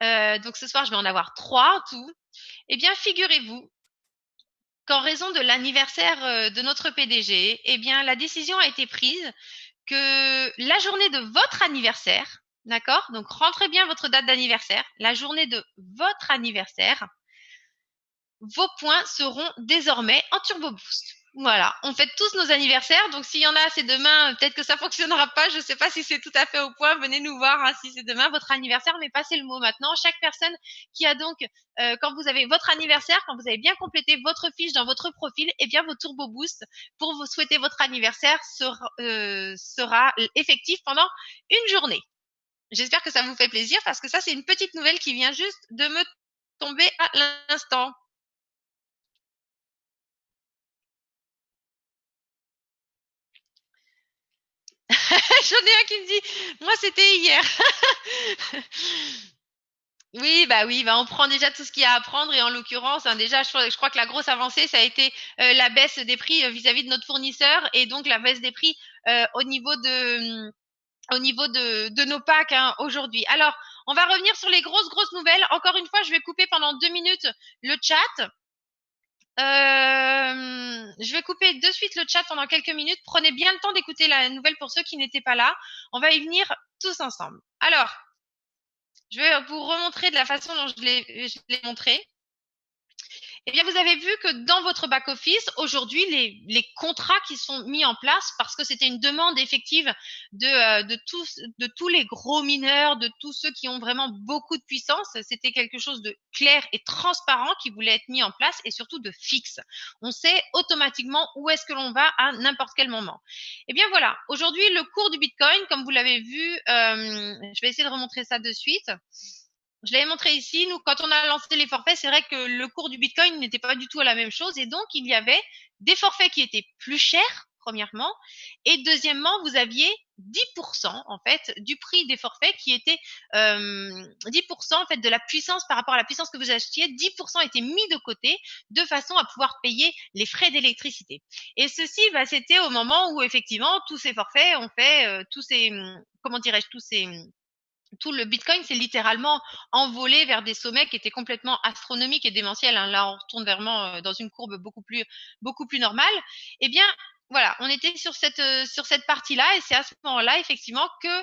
Donc ce soir, je vais en avoir 3 en tout. Eh bien, figurez-vous qu'en raison de l'anniversaire de notre PDG, eh bien, la décision a été prise que la journée de votre anniversaire, d'accord? Donc, rentrez bien votre date d'anniversaire. La journée de votre anniversaire, vos points seront désormais en Turbo Boost. Voilà, on fête tous nos anniversaires, donc s'il y en a, c'est demain, peut-être que ça fonctionnera pas, je sais pas si c'est tout à fait au point, venez nous voir si c'est demain votre anniversaire, mais passez le mot maintenant. Chaque personne qui a donc, quand vous avez votre anniversaire, quand vous avez bien complété votre fiche dans votre profil, eh bien vos Turbo Boost pour vous souhaiter votre anniversaire sera effectif pendant une journée. J'espère que ça vous fait plaisir parce que ça, c'est une petite nouvelle qui vient juste de me tomber à l'instant. J'en ai un qui me dit, moi c'était hier. Oui, on prend déjà tout ce qu'il y a à prendre et en l'occurrence, déjà, je crois que la grosse avancée, ça a été la baisse des prix vis-à-vis de notre fournisseur et donc la baisse des prix au niveau de nos packs aujourd'hui. Alors, on va revenir sur les grosses nouvelles. Encore une fois, je vais couper pendant 2 minutes le chat. Je vais couper de suite le chat pendant quelques minutes. Prenez bien le temps d'écouter la nouvelle pour ceux qui n'étaient pas là. On va y venir tous ensemble. Alors, je vais vous remontrer de la façon dont je l'ai montré. Eh bien, vous avez vu que dans votre back-office, aujourd'hui, les contrats qui sont mis en place, parce que c'était une demande effective de tous les gros mineurs, de tous ceux qui ont vraiment beaucoup de puissance, c'était quelque chose de clair et transparent qui voulait être mis en place et surtout de fixe. On sait automatiquement où est-ce que l'on va à n'importe quel moment. Eh bien, voilà. Aujourd'hui, le cours du Bitcoin, comme vous l'avez vu, je vais essayer de remontrer ça de suite. Je l'avais montré ici. Nous, quand on a lancé les forfaits, c'est vrai que le cours du Bitcoin n'était pas du tout à la même chose. Et donc, il y avait des forfaits qui étaient plus chers, premièrement. Et deuxièmement, vous aviez 10% en fait du prix des forfaits qui était 10% en fait de la puissance par rapport à la puissance que vous achetiez. 10% était mis de côté de façon à pouvoir payer les frais d'électricité. Et ceci, c'était au moment où effectivement tous ces forfaits ont fait tout le Bitcoin s'est littéralement envolé vers des sommets qui étaient complètement astronomiques et démentiels. Là, on retourne vraiment dans une courbe beaucoup plus normale. Eh bien, voilà, on était sur cette partie-là et c'est à ce moment-là, effectivement, que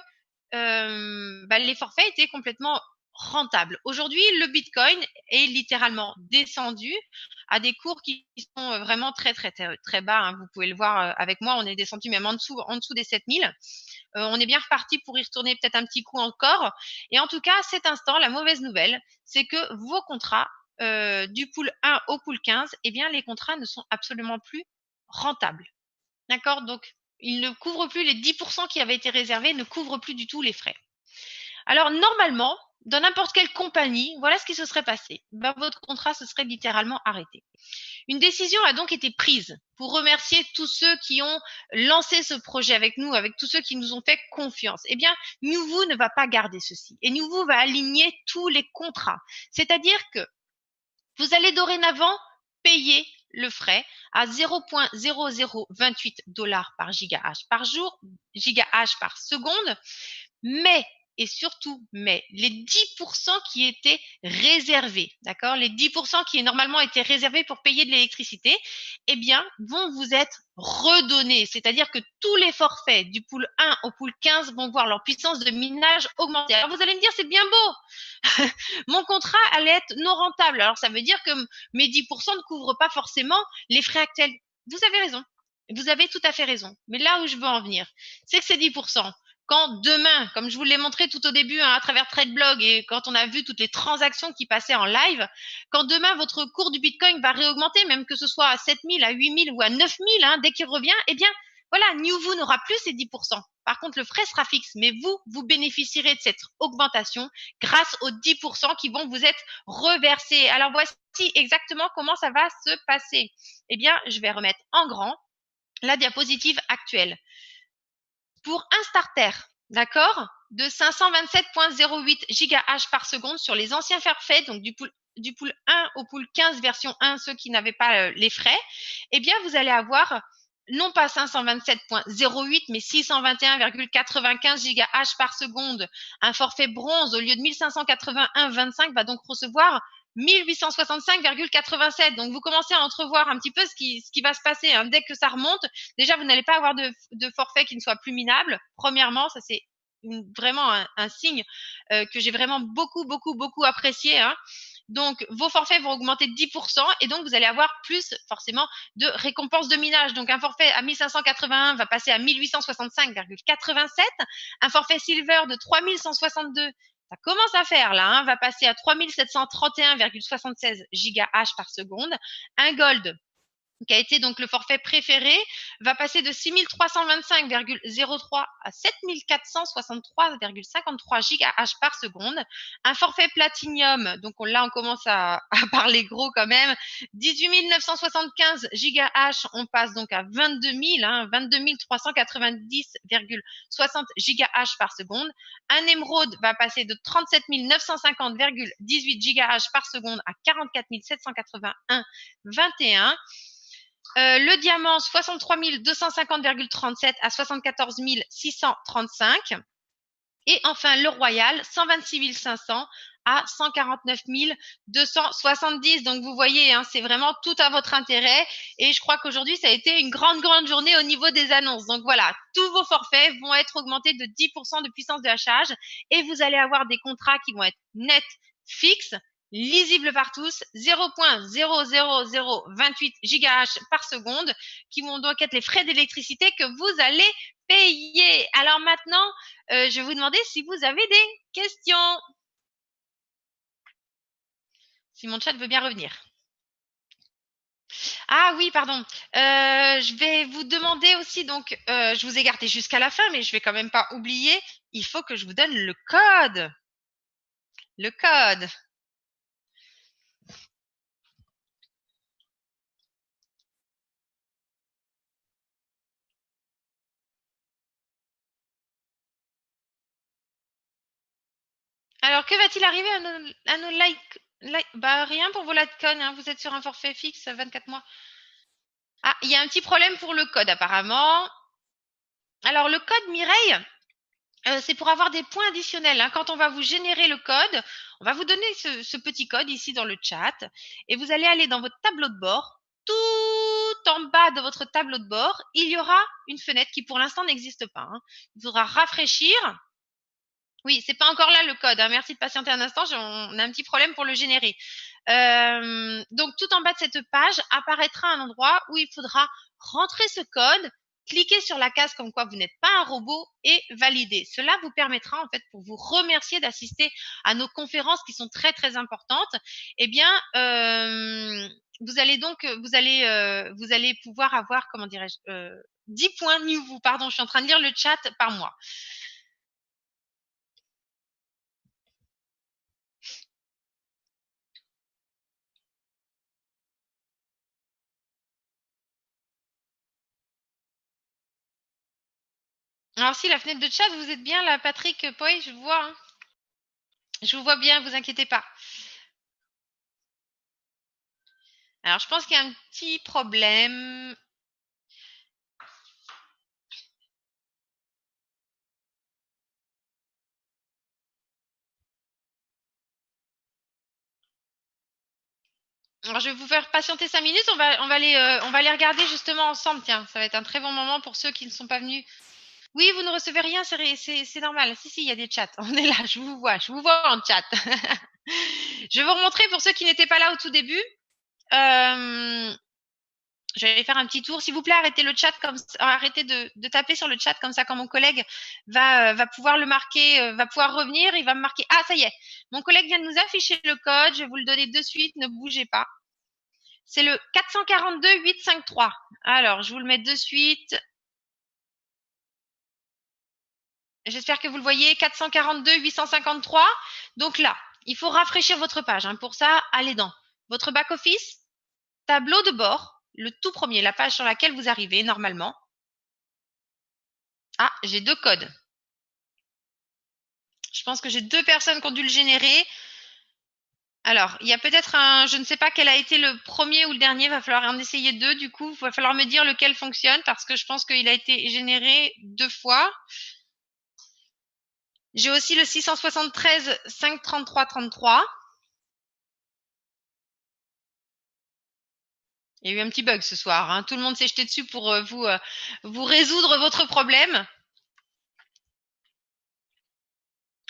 les forfaits étaient complètement rentables. Aujourd'hui, le Bitcoin est littéralement descendu à des cours qui sont vraiment très bas. Vous pouvez le voir avec moi, on est descendu même en dessous des 7000. On est bien reparti pour y retourner peut-être un petit coup encore. Et en tout cas, à cet instant, la mauvaise nouvelle, c'est que vos contrats du pool 1 au pool 15, eh bien, les contrats ne sont absolument plus rentables. D'accord? Donc, ils ne couvrent plus les 10% qui avaient été réservés, ne couvrent plus du tout les frais. Alors, normalement, dans n'importe quelle compagnie, voilà ce qui se serait passé. Ben, votre contrat se serait littéralement arrêté. Une décision a donc été prise pour remercier tous ceux qui ont lancé ce projet avec nous, avec tous ceux qui nous ont fait confiance. Eh bien, Newvoo ne va pas garder ceci. Et Newvoo va aligner tous les contrats. C'est-à-dire que vous allez dorénavant payer le frais à 0,0028 $ par gigahash par jour, gigahash par seconde, mais et surtout, mais les 10% qui étaient réservés, d'accord, les 10% qui normalement étaient réservés pour payer de l'électricité, eh bien, vont vous être redonnés. C'est-à-dire que tous les forfaits du pool 1 au pool 15 vont voir leur puissance de minage augmenter. Alors, vous allez me dire, c'est bien beau. Mon contrat allait être non rentable. Alors, ça veut dire que mes 10% ne couvrent pas forcément les frais actuels. Vous avez raison. Vous avez tout à fait raison. Mais là où je veux en venir, c'est que ces 10%, quand demain, comme je vous l'ai montré tout au début à travers TradeBlog et quand on a vu toutes les transactions qui passaient en live, quand demain votre cours du Bitcoin va réaugmenter, même que ce soit à 7000, à 8000 ou à 9000, dès qu'il revient, eh bien voilà, Newvoo n'aura plus ces 10%. Par contre, le frais sera fixe, mais vous bénéficierez de cette augmentation grâce aux 10% qui vont vous être reversés. Alors voici exactement comment ça va se passer. Eh bien, je vais remettre en grand la diapositive actuelle. Pour un starter, d'accord, de 527.08 gigahash par seconde sur les anciens forfaits, donc du pool 1 au pool 15 version 1, ceux qui n'avaient pas les frais, eh bien, vous allez avoir non pas 527.08, mais 621,95 gigahash par seconde. Un forfait bronze, au lieu de 1581,25, va donc recevoir 1865,87. Donc, vous commencez à entrevoir un petit peu ce qui va se passer. Dès que ça remonte, déjà, vous n'allez pas avoir de forfait qui ne soit plus minable. Premièrement, ça, c'est vraiment un signe que j'ai vraiment beaucoup apprécié. Donc, vos forfaits vont augmenter de 10% et donc, vous allez avoir plus, forcément, de récompenses de minage. Donc, un forfait à 1581 va passer à 1865,87. Un forfait silver de 3162, ça commence à faire là, va passer à 3731,76 gigahash par seconde. Un gold, qui a été donc le forfait préféré, va passer de 6325,03 à 7463,53 gigahash par seconde. Un forfait platinum, donc là on commence à parler gros quand même, 18 975 gigahash, on passe donc à 22 390,60 gigahash par seconde. Un émeraude va passer de 37 950,18 gigahash par seconde à 44 781,21. Le diamant, 63 250,37 à 74 635. Et enfin, le royal, 126 500 à 149 270. Donc, vous voyez, c'est vraiment tout à votre intérêt. Et je crois qu'aujourd'hui, ça a été une grande journée au niveau des annonces. Donc, voilà, tous vos forfaits vont être augmentés de 10% de puissance de hachage. Et vous allez avoir des contrats qui vont être nets, fixes, lisibles par tous, 0,00028 gigahash par seconde, qui vont donc être les frais d'électricité que vous allez payer. Alors maintenant, je vais vous demander si vous avez des questions. Si mon chat veut bien revenir. Ah oui, pardon. Je vais vous demander aussi, donc, je vous ai gardé jusqu'à la fin, mais je vais quand même pas oublier, il faut que je vous donne le code. Le code. Alors, que va-t-il arriver à nos likes? Bah, rien pour vos Litecoin, vous êtes sur un forfait fixe, 24 mois. Ah, il y a un petit problème pour le code, apparemment. Alors, le code Mireille, c'est pour avoir des points additionnels. Quand on va vous générer le code, on va vous donner ce petit code ici dans le chat. Et vous allez aller dans votre tableau de bord. Tout en bas de votre tableau de bord, il y aura une fenêtre qui, pour l'instant, n'existe pas. Il faudra rafraîchir. Oui, c'est pas encore là le code. Merci de patienter un instant. On a un petit problème pour le générer. Donc, tout en bas de cette page apparaîtra un endroit où il faudra rentrer ce code, cliquer sur la case comme quoi vous n'êtes pas un robot et valider. Cela vous permettra, en fait, pour vous remercier d'assister à nos conférences qui sont très importantes. Eh bien, vous allez pouvoir avoir, comment dirais-je, 10 points Newvoo. Pardon, je suis en train de lire le chat par mois. Alors si la fenêtre de chat, vous êtes bien là, Patrick Poy, je vous vois. Hein. Je vous vois bien, vous inquiétez pas. Alors je pense qu'il y a un petit problème. Alors je vais vous faire patienter 5 minutes, on va les regarder justement ensemble. Tiens, ça va être un très bon moment pour ceux qui ne sont pas venus. Oui, vous ne recevez rien, c'est normal. Si, il y a des chats. On est là, je vous vois en chat. Je vais vous remontrer pour ceux qui n'étaient pas là au tout début. Je vais faire un petit tour. S'il vous plaît, arrêtez le chat arrêtez de taper sur le chat comme ça quand mon collègue va pouvoir le marquer, va pouvoir revenir, il va me marquer. Ah, ça y est. Mon collègue vient de nous afficher le code. Je vais vous le donner de suite. Ne bougez pas. C'est le 442 853. Alors, je vous le mets de suite. J'espère que vous le voyez. 442 853. Donc là, il faut rafraîchir votre page. Pour ça, allez dans votre back-office, tableau de bord. Le tout premier, la page sur laquelle vous arrivez normalement. Ah, j'ai 2 codes. Je pense que j'ai 2 personnes qui ont dû le générer. Alors, il y a peut-être je ne sais pas quel a été le premier ou le dernier, il va falloir en essayer 2 du coup. Il va falloir me dire lequel fonctionne parce que je pense qu'il a été généré 2 fois. J'ai aussi le 673 533 33. Il y a eu un petit bug ce soir. Tout le monde s'est jeté dessus pour vous résoudre votre problème.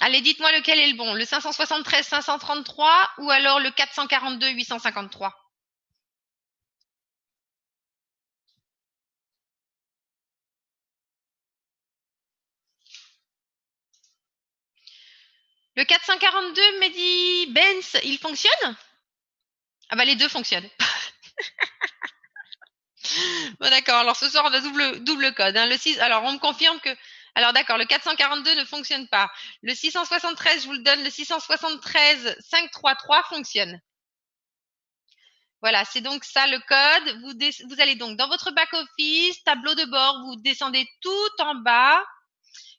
Allez, dites-moi lequel est le bon. Le 573 533 ou alors le 442 853. Le 442, Mehdi Benz, il fonctionne? Ah bah les deux fonctionnent. Bon d'accord, alors ce soir on a double code. Le 6, alors on me confirme que... Alors d'accord, le 442 ne fonctionne pas. Le 673, je vous le donne, le 673 533 fonctionne. Voilà, c'est donc ça le code. Vous allez donc dans votre back-office, tableau de bord, vous descendez tout en bas.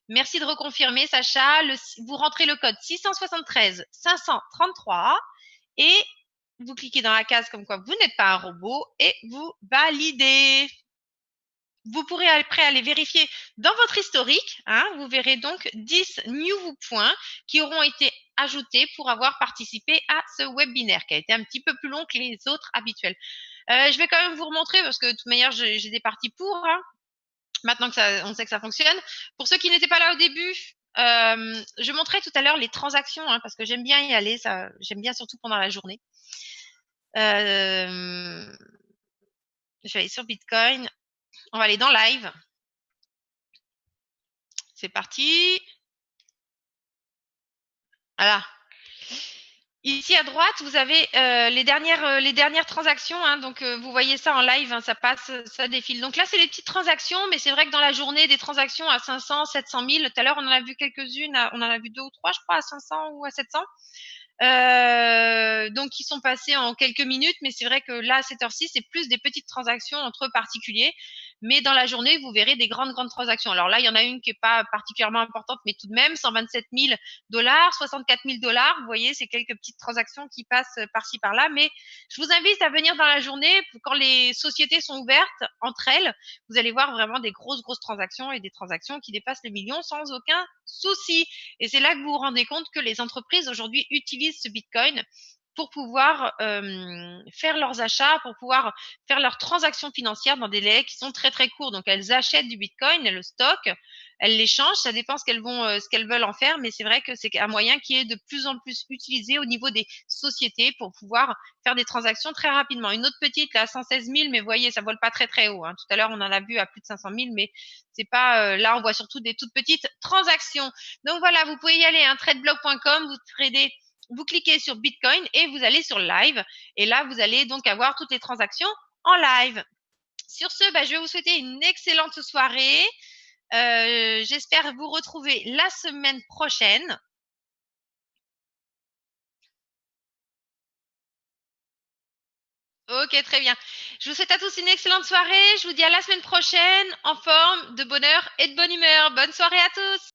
Merci de reconfirmer, Sacha. Vous rentrez le code 673 533 et vous cliquez dans la case comme quoi vous n'êtes pas un robot et vous validez. Vous pourrez après aller vérifier dans votre historique. Vous verrez donc 10 new points qui auront été ajoutés pour avoir participé à ce webinaire qui a été un petit peu plus long que les autres habituels. Je vais quand même vous remontrer parce que de toute manière, j'ai des parties pour. Maintenant que on sait que ça fonctionne. Pour ceux qui n'étaient pas là au début, je montrais tout à l'heure les transactions parce que j'aime bien y aller. J'aime bien surtout pendant la journée. Je vais aller sur Bitcoin. On va aller dans Live. C'est parti. Voilà. Ici à droite, vous avez les dernières transactions. Donc, vous voyez ça en live, ça passe, ça défile. Donc là, c'est les petites transactions, mais c'est vrai que dans la journée, des transactions à 500, 700 000. Tout à l'heure, on en a vu quelques-unes. On en a vu 2 ou 3, je crois, à 500 ou à 700. Donc, qui sont passés en quelques minutes. Mais c'est vrai que là, à cette heure-ci, c'est plus des petites transactions entre particuliers. Mais dans la journée, vous verrez des grandes transactions. Alors là, il y en a une qui est pas particulièrement importante, mais tout de même, 127 000 $, 64 000 $. Vous voyez, c'est quelques petites transactions qui passent par-ci par-là. Mais je vous invite à venir dans la journée quand les sociétés sont ouvertes entre elles. Vous allez voir vraiment des grosses transactions et des transactions qui dépassent les millions sans aucun souci. Et c'est là que vous vous rendez compte que les entreprises aujourd'hui utilisent ce Bitcoin pour pouvoir faire leurs achats, pour pouvoir faire leurs transactions financières dans des délais qui sont très courts. Donc elles achètent du Bitcoin, elles le stockent, elles l'échangent, ça dépend ce qu'elles veulent en faire, mais c'est vrai que c'est un moyen qui est de plus en plus utilisé au niveau des sociétés pour pouvoir faire des transactions très rapidement. Une autre petite là, 116 000, mais vous voyez, ça vole pas très haut. Tout à l'heure, on en a vu à plus de 500 000, mais c'est pas là, on voit surtout des toutes petites transactions. Donc voilà, vous pouvez y aller, tradeblog.com, vous cliquez sur Bitcoin et vous allez sur Live. Et là, vous allez donc avoir toutes les transactions en live. Sur ce, je vais vous souhaiter une excellente soirée. J'espère vous retrouver la semaine prochaine. Ok, très bien. Je vous souhaite à tous une excellente soirée. Je vous dis à la semaine prochaine, en forme, de bonheur et de bonne humeur. Bonne soirée à tous.